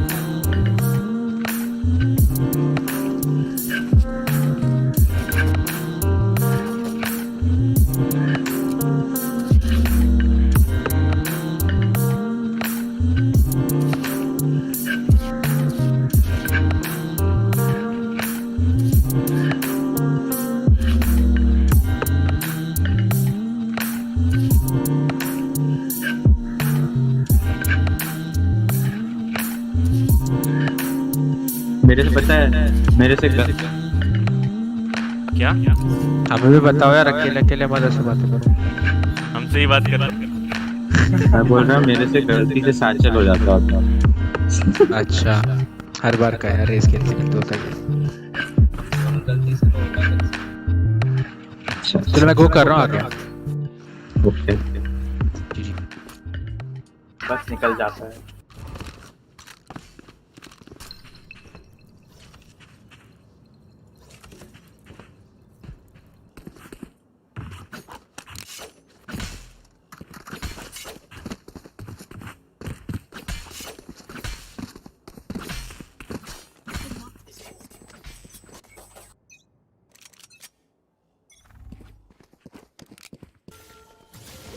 मेरे से पता है, मेरे से क्या हमें भी बताओ यार, अकेले अकेले मत ऐसे बातें करो। हमसे ही बात कर रहा है? मैं बोल रहा हूँ मेरे से गलती से साचल हो जाता होता। अच्छा, हर बार का यार रेस खेलते खेलते होता है। अच्छा चलो मैं गो कर रहा हूँ आगे। ओके। बस निकल जाता है।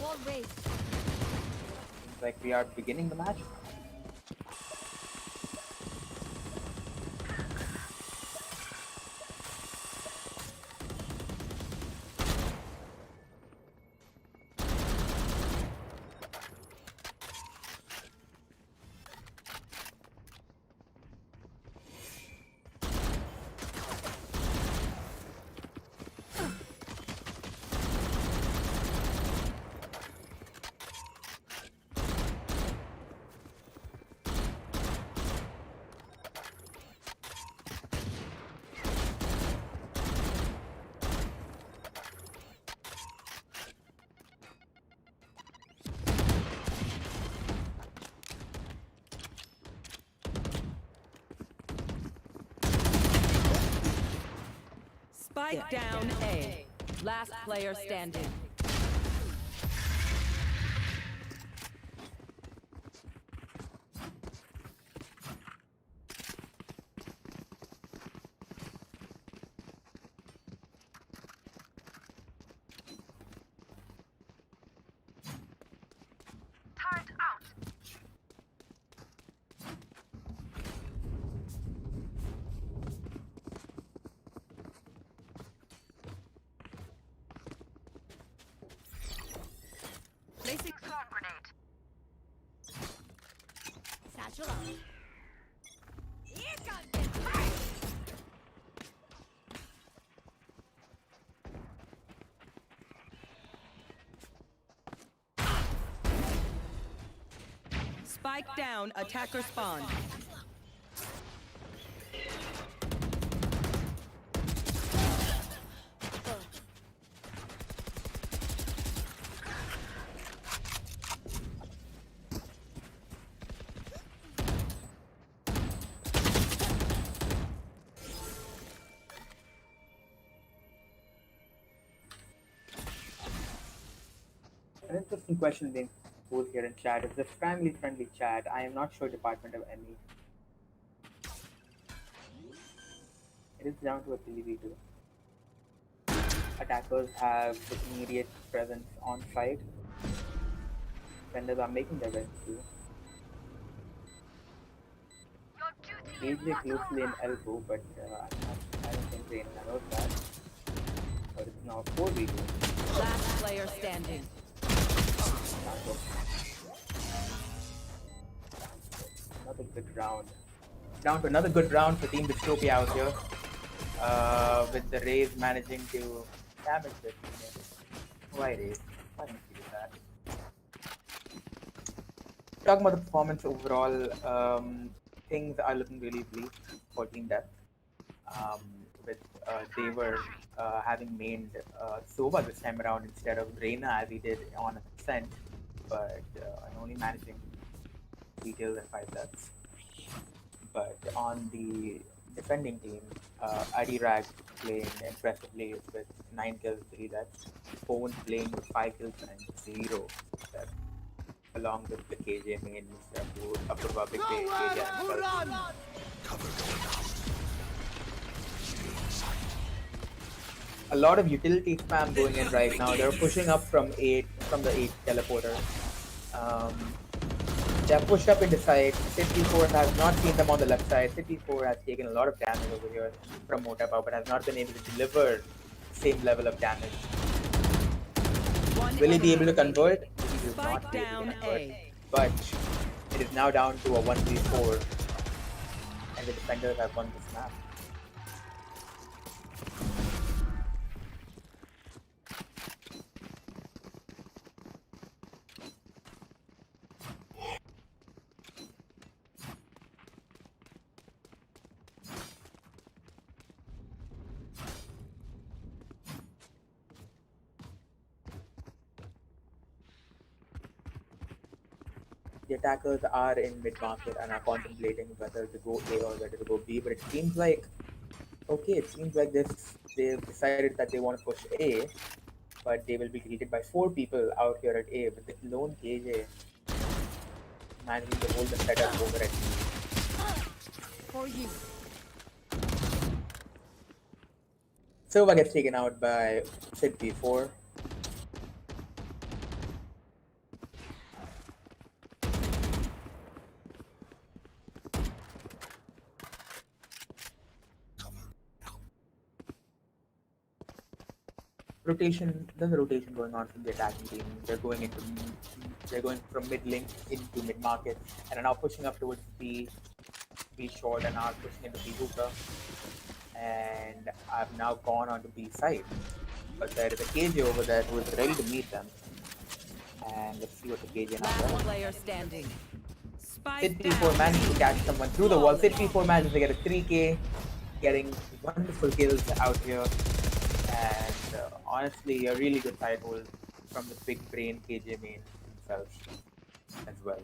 Wall raised. Seems like we are beginning the match. Spike down A. Last player standing. Placing swarm grenade. Satchel out. Here comes the fight. Spike down, attacker spawn. An interesting question being posed here in chat. Is this family friendly chat? I am not sure Department of ME. It is down to a 3v2. Attackers have immediate presence on site. Defenders are making their way through. AJ closely in elbow, but I don't think Reina knows that. But it's now 4v2. Last player standing. Another good round. Down to another good round for Team Dystopia out here. With the Rays managing to damage this. Why Rays? Why don't you do that? Talking about the performance overall, things are looking really bleak for Team Death. With they were having mained Sova this time around instead of Reina as he did on Ascent, but only managing details and 5 deaths. But on the defending team, Adirag playing impressively with 9 kills, 3 deaths. Pone playing with 5 kills and 0 deaths. Along with the KJ main, Mr. Apurva, Big Day, KJ and a lot of utility spam going in right now. They're pushing up from the 8 teleporter. They're pushed up into side. City 4 has not seen them on the left side. City 4 has taken a lot of damage over here from Motapa, but has not been able to deliver the same level of damage. Will he be able to convert? He will not be able to convert. But it is now down to a 1v4, and the defenders have won this map. The attackers are in mid-market and are contemplating whether to go A or whether to go B, but it seems like, they've decided that they want to push A, but they will be greeted by 4 people out here at A, with the lone KJ managing to hold the setup over at B. For you. Silva gets taken out by Sid P4. There's a rotation going on from the attacking team. They're going from mid link into mid market and are now pushing up towards B short and are pushing into B hookah. And I've now gone onto B side. But there is a KJ over there who is ready to meet them. And let's see what the KJ now does. Player standing. Sid P4 managed to catch someone through the wall. Sid P4 managed to get a 3K, getting wonderful kills out here. And honestly, a really good side hold from the big brain KJ main himself as well.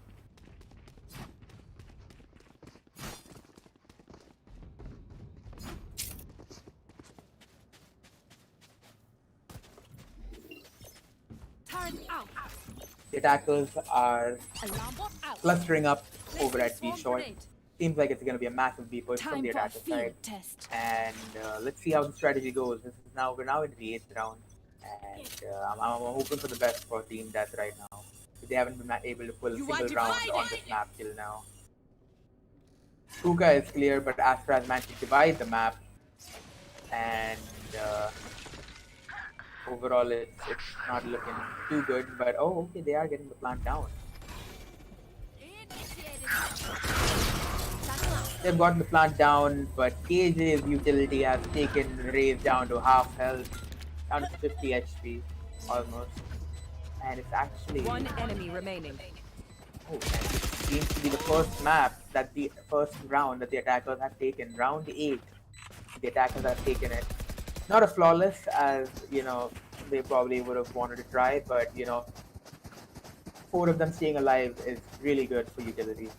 Turn out. The attackers are Alarm bot out. clustering up over at B Placing short. swarm grenade. Seems like it's going to be a massive B push from Time the for a attacker field side. test. And let's see how the strategy goes. We're now in the 8th round, and I'm hoping for the best for Team Death right now. They haven't been able to pull a single round on this map till now. Hookah is clear, but Astra has managed to divide the map, and overall it's not looking too good. But oh, okay, they are getting the plant down. They've gotten the plant down, but KJ's utility has taken Raze down to half health, down to 50 HP almost. And it's actually One enemy remaining. oh, and it seems to be the first round that the attackers have taken. Round 8, the attackers have taken it. Not a flawless, as they probably would have wanted to try, but 4 of them staying alive is really good for utility.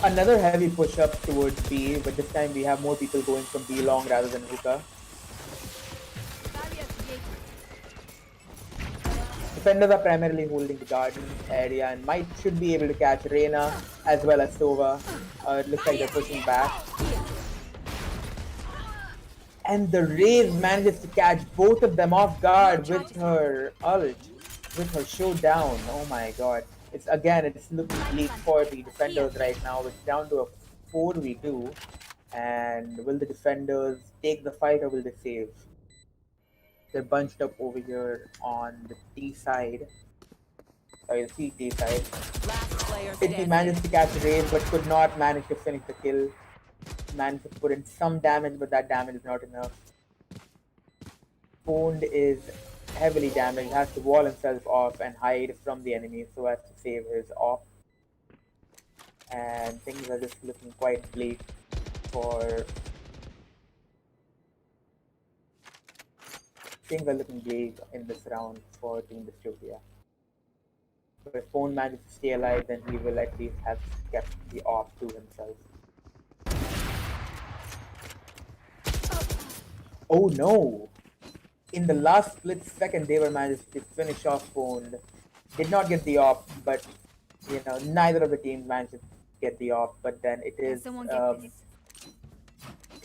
Another heavy push up towards B, but this time we have more people going from B long rather than hookah. Defenders are primarily holding the garden area and should be able to catch Reyna as well as Sova. It looks like they're pushing back. And the Raze manages to catch both of them off guard with her ult, with her showdown. Oh my god. It's looking bleak for the defenders right now. It's down to a 4v2. And will the defenders take the fight or will they save? They're bunched up over here on the T side. Sorry, the CT side. City managed to catch Raze but could not manage to finish the kill. Managed to put in some damage, but that damage is not enough. Pwned is heavily damaged, has to wall himself off and hide from the enemy so as to save his off. And things are just looking quite bleak for... Things are looking bleak in this round for Team Dystopia. But if Phone manages to stay alive, then he will at least have kept the off to himself. Oh no! In the last split second, they were managed to finish off Phone. Did not get the op, but you know, neither of the teams managed to get the op. But then it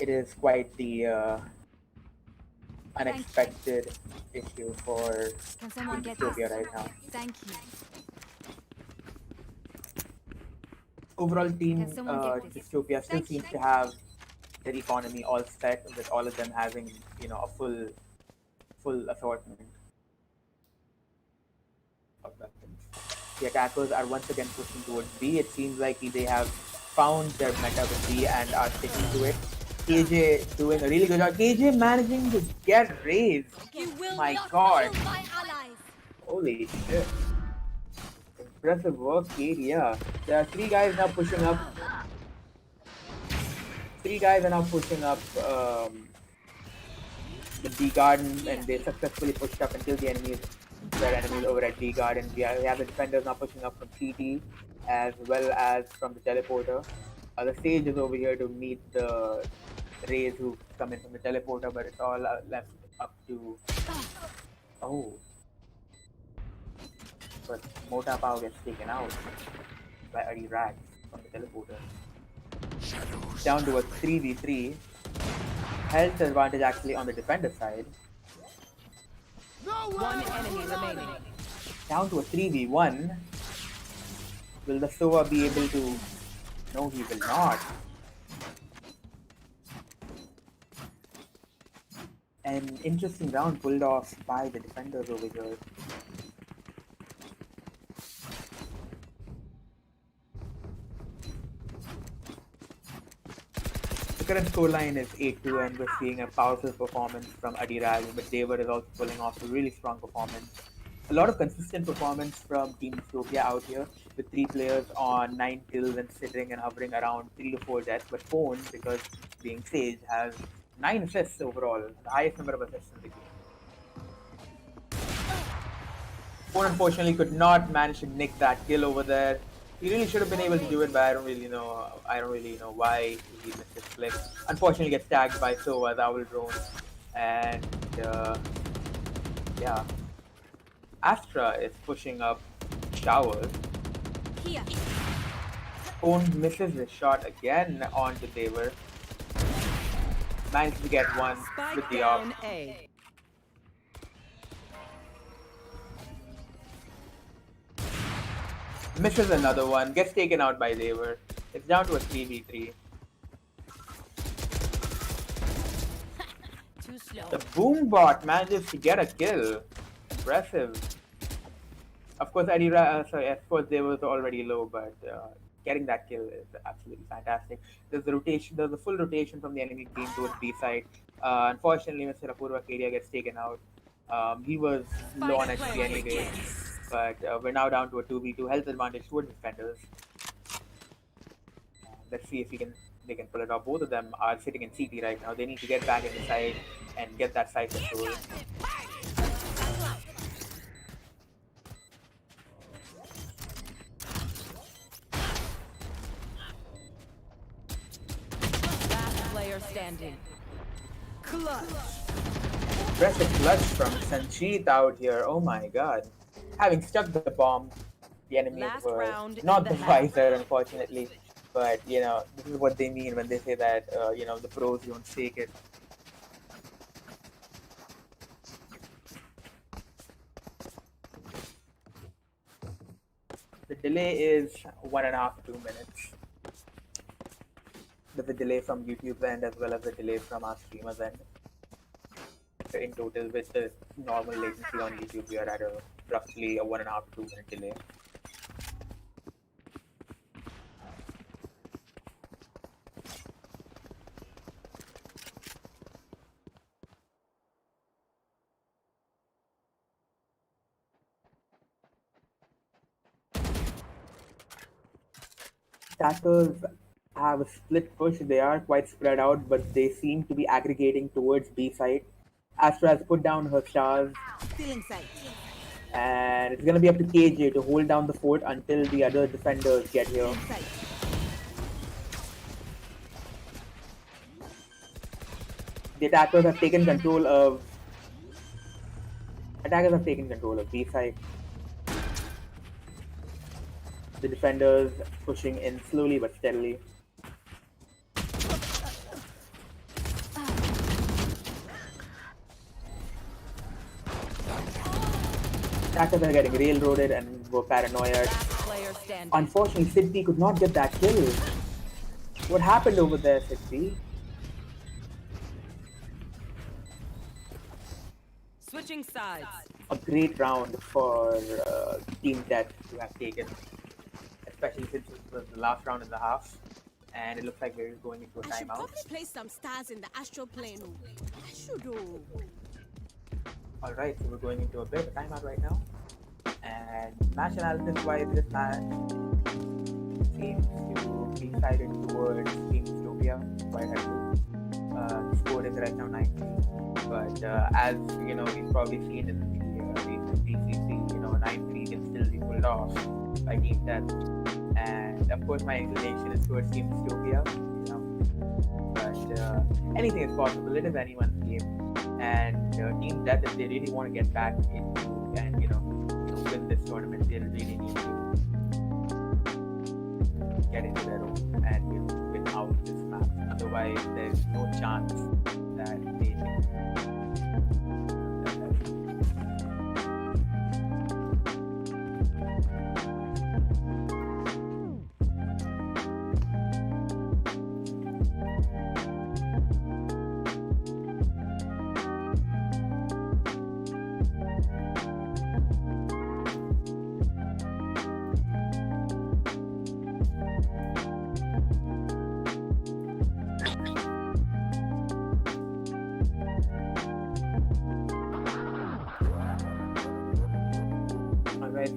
is quite the unexpected issue for Dystopia right now. Thank you. Overall, team Can someone get this? Dystopia still Thank you. seems to have their economy all set, with all of them having, you know, a full assortment of weapons. The attackers are once again pushing towards B. It seems like they have found their meta with B and are sticking to it. KJ doing a really good job. KJ managing to get raised. My god. Holy shit. Impressive work, KJ. Yeah. There are 3 guys now pushing up. 3 guys are now pushing up the B garden, and they successfully pushed up until the enemies over at B garden. We have the defenders now pushing up from CT as well as from the teleporter. The Sage is over here to meet the Rays who come in from the teleporter, but it's all left up to... Oh. But Mota Pao gets taken out by Adi Rags from the teleporter. Down to a 3v3. Health advantage actually on the defender side. One enemy remaining. Down to a 3v1. Will the Sova be able to... No, he will not. An interesting round pulled off by the defenders over here. The current scoreline is 8-2, and we're seeing a powerful performance from Adiraj, but Devar is also pulling off a really strong performance. A lot of consistent performance from Team Dystopia out here, with 3 players on 9 kills and sitting and hovering around 3 to 4 deaths. But Phone, because being Sage, has 9 assists overall, the highest number of assists in the game. Phone unfortunately could not manage to nick that kill over there. He really should have been able to do it, but I don't really know why he missed his flick. Unfortunately gets tagged by Sova's Owl Drone. And yeah. Astra is pushing up Showers. Phone misses his shot again onto Devar. Managed to get one with the op. A. Misses another one, gets taken out by Devar. It's down to a 3v3. Too slow. The boom bot manages to get a kill. Impressive. Of course, of course, they was already low, but getting that kill is absolutely fantastic. There's the rotation, there's a full rotation from the enemy team towards B side. Unfortunately, Mr. Apurva Kedia gets taken out. He was low on HP anyway, but we're now down to a 2v2 health advantage towards defenders. Let's see if they can pull it off. Both of them are sitting in CT right now. They need to get back in the side and get that side control. Last player standing. Clutch. Impressive clutch from Sanjeet out here. Oh my god. Having stuck the bomb, the enemies Last were round not in the the half. wiser, unfortunately. But, you know, this is what they mean when they say that, you know, the pros don't fake it. The delay is 1.5 to 2 minutes. There's a delay from YouTube's end as well as a delay from our streamer's end. So in total, with the normal latency on YouTube, we are at a roughly a 1.5 to 2 minute delay. Attackers have a split push. They are quite spread out, but they seem to be aggregating towards B side. Astra has put down her stars, Stealing sight. and And it's gonna be up to KJ to hold down the fort until the other defenders get here. The attackers have taken control of B side. The defenders pushing in slowly but steadily. Attackers are getting railroaded and were paranoid. Unfortunately, Sidney could not get that kill. What happened over there, Sidney? Switching sides. A great round for Team Death to have taken, especially since it was the last round in the half, and it looks like we're going into a timeout. Probably place some stars in the astral plane. I should. Alright, so we're going into a bit of a timeout right now. And match analysis wise, this match seems to be sided towards Team Dystopia quite heavily. The score is right now 9-3. But as you know, we've probably seen in the recent DCC, 9-3 can still be pulled off by Team Death. And of course, my inclination is towards Team Dystopia. But anything is possible. It is anyone's game. And Team Death, if they really want to get back into and win this tournament, they'll really need to get into their own and win out this match. Otherwise, there's no chance that they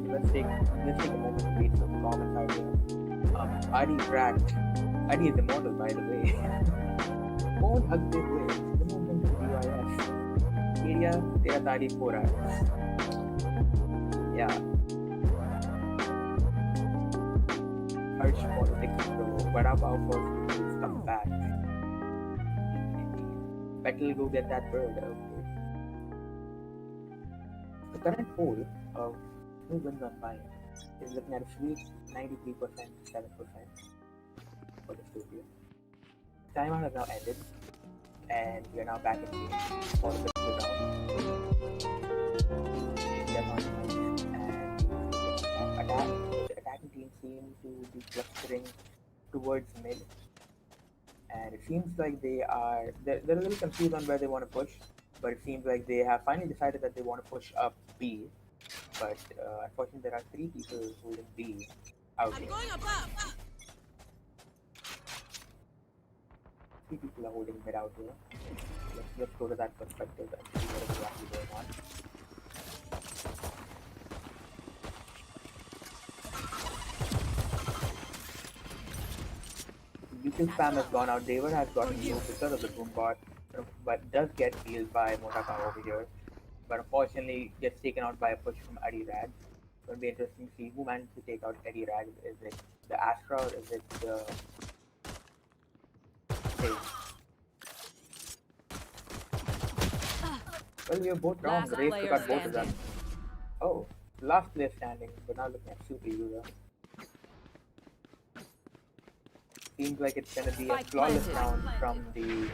let's take a moment to read some comments out here. Adi cracked. Adi is immortal, by the way. Won't hug this way. Remove to UIS. Area, tera tari ho raha hai. Yeah. Harsh politics bro. Vada pav first is come back. Better go get that bird. Okay. The current poll of who wins on mine is looking at a sweet 93% to 7% for Dystopia. Timeout has now ended, and we are now back in game for the fifth round. And the attacking team seems to be clustering towards mid, and it seems like they're a little confused on where they want to push, but it seems like they have finally decided that they want to push up B. But unfortunately, there are 3 people holding B out here. 3 people are holding mid out here. Let's go to that perspective and see what is exactly going on. YouTube spam has gone out. David has gotten moved because of the boom bot, but does get healed by Motaka over here. But unfortunately gets taken out by a push from Eddie Rag. It's going to be interesting to see who managed to take out Eddie Rag. Is it the Astra or is it the Sage? Well, we were both wrong. The race took out both of them. Oh, last player standing, but now looking at Super User. Seems like it's going to be a flawless round from the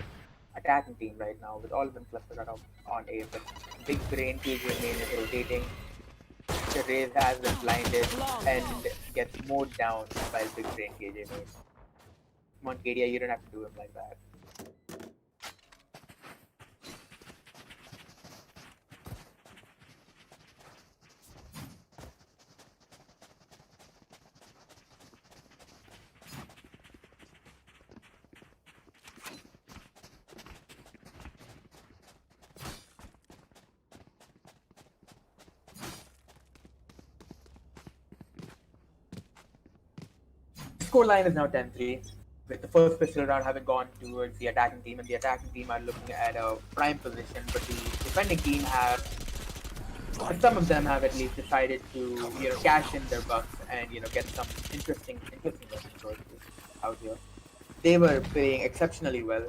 attacking team right now, with all of them clustered out on A. But Big Brain KJ main is rotating. The Raze has been blinded and gets mowed down by Big Brain KJ main. Come on, KD, you don't have to do him like that. Score line is now 10-3, with the first pistol round having gone towards the attacking team, and the attacking team are looking at a prime position, but the defending team have But some of them have at least decided to, cash in their bucks and, get some interesting weapons out here. They were playing exceptionally well.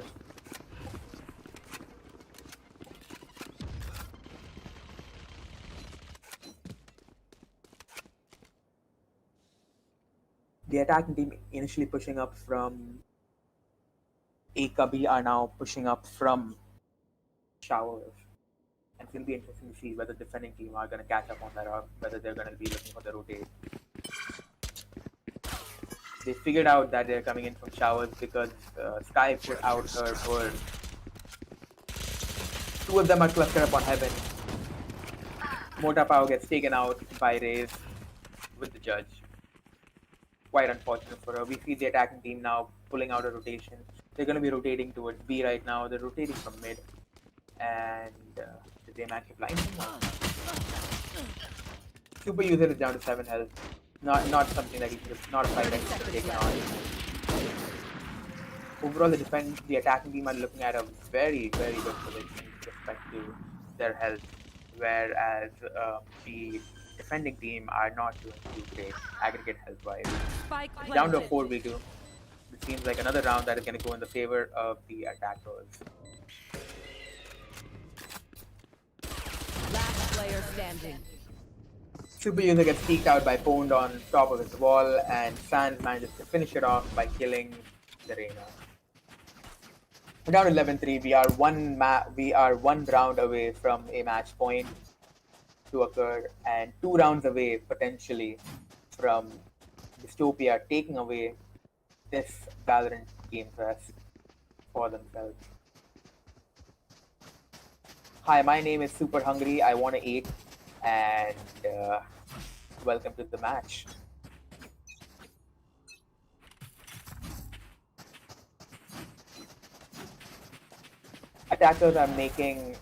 The attacking team initially pushing up from A Kabi are now pushing up from Showers. And it's going to be interesting to see whether the defending team are going to catch up on that or whether they're going to be looking for the rotate. They figured out that they're coming in from Showers because Sky put out her bird. Two of them are clustered up on Heaven. Motapao gets taken out by Raze with the judge. Quite unfortunate for her. We see the attacking team now pulling out a rotation. They're going to be rotating towards B right now. They're rotating from mid. And did they match the blind? Super user is down to 7 health. Not something that he could have, not a fight that he could have taken on. Overall, the attacking team are looking at a very, very good position with respect to their health, whereas the defending team are not doing too great aggregate health-wise. Down to a 4v2. It seems like another round that is going to go in the favor of the attackers. Last player standing. Super user gets peeked out by Pwned on top of his wall, and Sans manages to finish it off by killing the Reyna. We're down to 11-3. We are one round away from a match point to occur, and 2 rounds away potentially from Dystopia taking away this Valorant GameFest for themselves. Hi, my name is Super Hungry. I want to eat, and welcome to the match. Attackers are making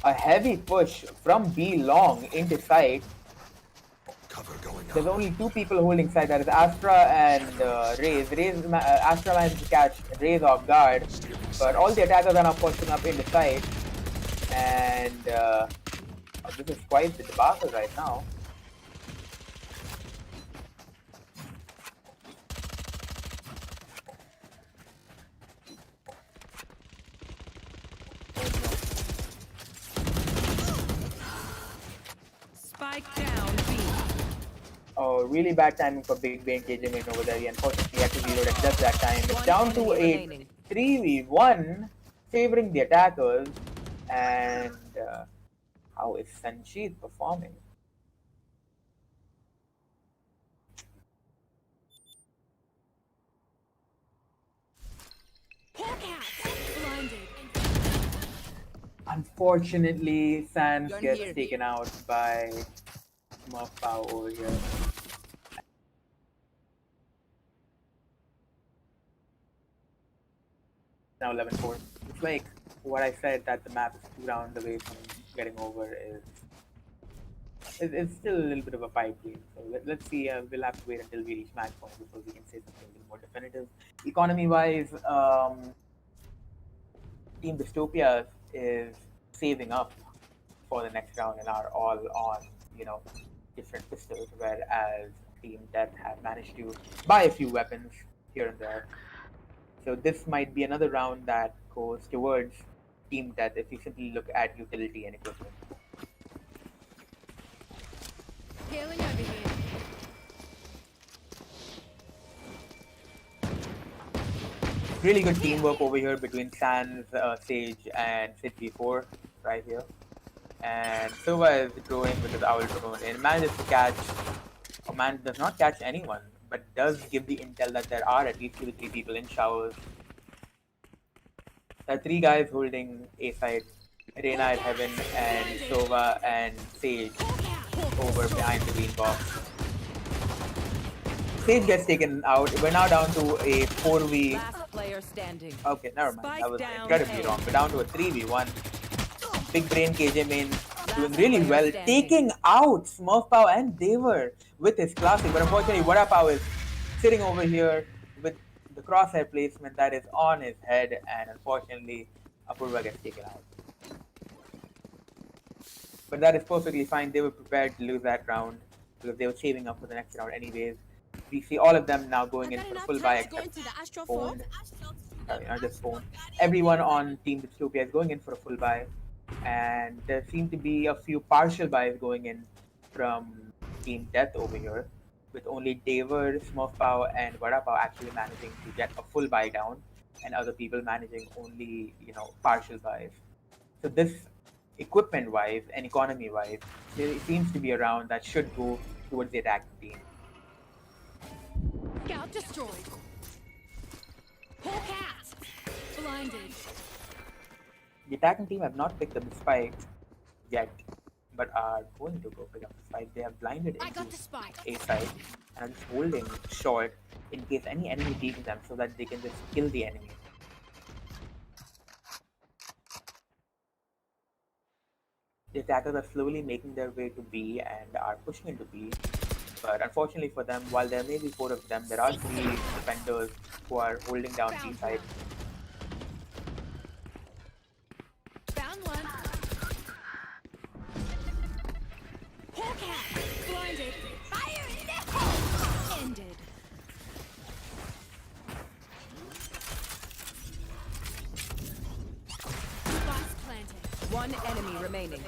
a heavy push from B long into site. There's only 2 people holding site, that is Astra and Raze. Astra managed to catch Raze off guard, but all the attackers are now pushing up into site. And this is quite the debacle right now. Spike down B. Oh, really bad timing for Big Brain KJ Main over there. He unfortunately had to reload at just that time. It's down to a 3v1 favoring the attackers. And how is Sanjeev performing? Unfortunately, Sans gets taken out by Smurfpao over here. Now 11-4. It's like what I said, that the map is 2 rounds away from getting over is it's still a little bit of a pipe dream. So let's see. We'll have to wait until we reach match point before we can say something a little more definitive. Economy-wise, Team Dystopia is saving up for the next round and are all on, different pistols, whereas Team Death have managed to buy a few weapons here and there. So this might be another round that goes towards Team Death if you simply look at utility and equipment. Hailing over here. Really good teamwork over here between Sans, Sage, and Sid4 right here. And Silva is growing with his owl drone and manages to catch, does not catch anyone, but does give the intel that there are at least 2 to 3 people in Showers. There are 3 guys holding A side, Reyna at Heaven, and Sova and Sage over behind the green box. Sage gets taken out. We're now down to a 4v. Last player standing. Okay, never mind. Spike That was down incredibly A. wrong. We're down to a 3v1. Big Brain KJ Main doing Last really player well, standing. taking out Smurfpao and Dever with his classic. But unfortunately, Wadapao is sitting over here with the crosshair placement that is on his head, and unfortunately, Apurva gets taken out. But that is perfectly fine. They were prepared to lose that round because they were saving up for the next round anyways. We see all of them now going in for a full buy except Phone. Not just Phone. Everyone on Team Dystopia is going in for a full buy. And there seem to be a few partial buys going in from Team Death over here, with only Daver, Smurfpao, and Vadapao actually managing to get a full buy down, and other people managing only, partial buys. So this, equipment-wise and economy-wise, it seems to be a round that should go towards the attacking team. Scout destroyed. Hawk out. Blinded. The attacking team have not picked up the spike yet, but are going to go pick up the spike. They have blinded into A side and just holding short in case any enemy beats them so that they can just kill the enemy. The attackers are slowly making their way to B and are pushing into B. But unfortunately for them, while there may be 4 of them, there are 3 defenders who are holding down B side. Found one. Hawk out. Blinded. Fire in the hole. Ended. Device planted. One enemy remaining.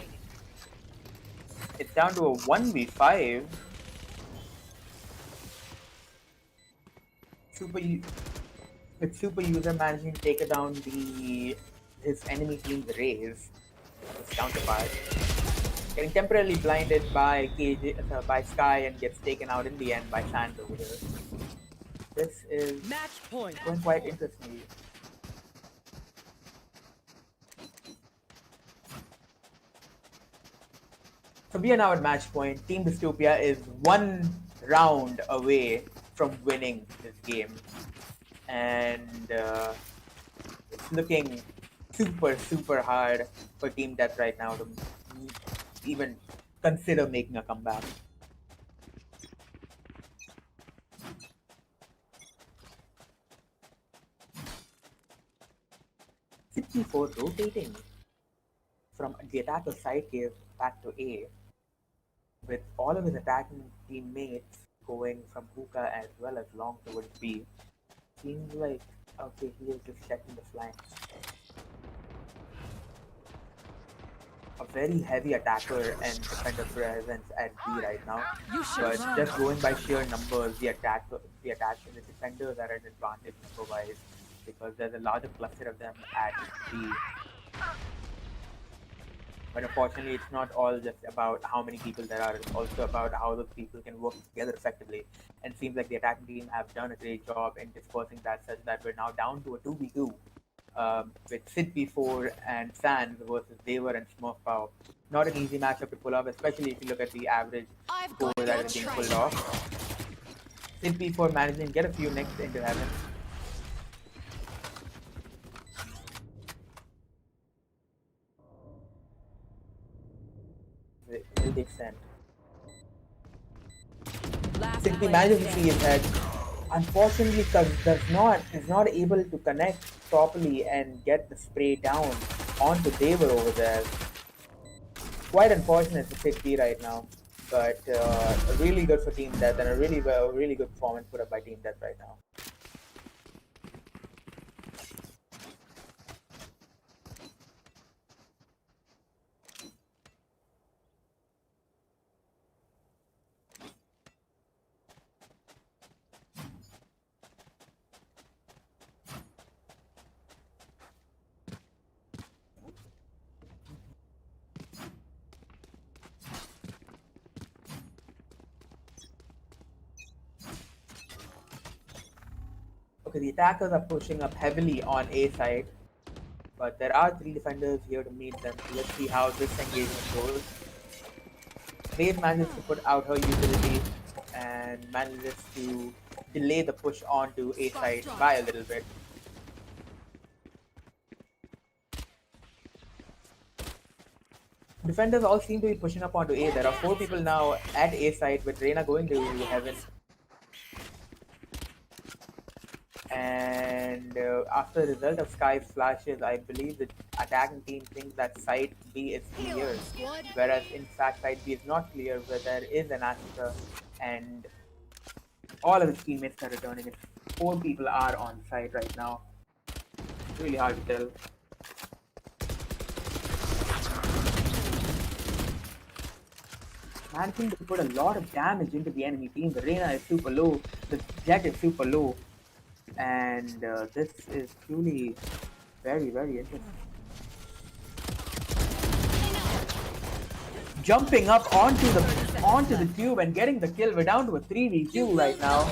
It's down to a 1v5. With Super User managing to take down his enemy team's Raze, his counterpart. Getting temporarily blinded by by Sky and gets taken out in the end by Sand over here. This is Match point. going quite interestingly. So we are now at match point. Team Dystopia is 1 round away from winning this game. And it's looking super hard for Team Death right now to even consider making a comeback. Sixty-four rotating from the attacker side cave back to A, with all of his attacking teammates going from hookah as well as long towards B. Seems like, okay, he is just checking the flanks. A very heavy attacker and defender presence at B right now. But just going by sheer numbers, the defenders are at an advantage number-wise because there's a larger cluster of them at B. But unfortunately, it's not all just about how many people there are. It's also about how those people can work together effectively. And it seems like the attacking team have done a great job in dispersing that, such that we're now down to a 2v2 with Sid P4 and Sands versus Dever and Smurfpao. Not an easy matchup to pull off, especially if you look at the average score that is being pulled off. Sid P4 managing to get a few nicks into heaven. Will they send? Simply manages to see his head. Unfortunately, is not able to connect properly and get the spray down onto Dever over there. Quite unfortunate for Sid right now, but really good for Team Death and a really good performance put up by Team Death right now. Okay, the attackers are pushing up heavily on A side, but there are 3 defenders here to meet them. So let's see how this engagement goes. Raze manages to put out her utility and manages to delay the push onto A side by a little bit. Defenders all seem to be pushing up onto A. There are 4 people now at A side with Reyna going to heaven. And after the result of Sky's flashes, I believe the attacking team thinks that side B is clear, whereas in fact side B is not clear, where there is an Astra, and all of his teammates are returning. It's 4 people are on site right now. It's really hard to tell. Managing to put a lot of damage into the enemy team. The Reyna is super low, the Jet is super low, and this is truly very, very interesting. Jumping up onto the tube and getting the kill. We're down to a 3v2 right now.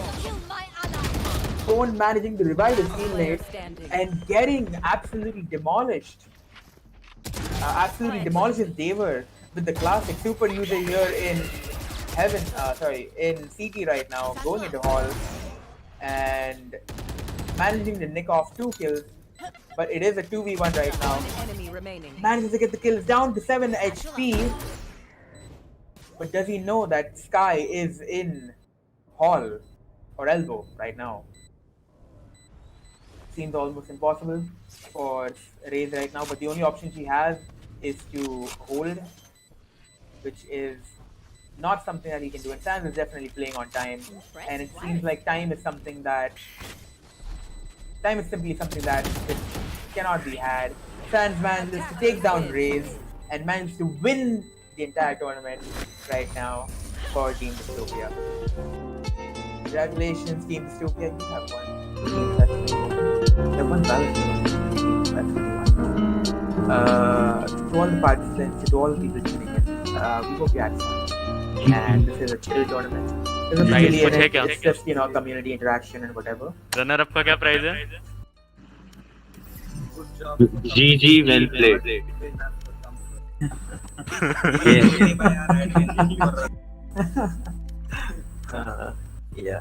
Phone managing to revive his teammate and getting absolutely demolished. Absolutely demolishes Daver with the classic super user here in in CT right now, going into Hall and managing to nick off 2 kills. But it is a 2v1 right now. Manages to get the kills down to 7 HP. But does he know that Sky is in Hall or Elbow right now? Seems almost impossible for Raze right now, but the only option she has is to hold, which is not something that he can do. And Sans is definitely playing on time, and it seems like time is simply something that just cannot be had. Sans manages to take down Raze and manages to win the entire tournament right now for Team Dystopia. Congratulations, Team Dystopia, you have won. You have won Valorant. To all the participants, to all the people tuning in, we hope you had fun. And this is a chill tournament. There's Nice, really कुछ है क्या? it's just, community interaction and whatever. Runner up का क्या price है? GG, well played. Yeah.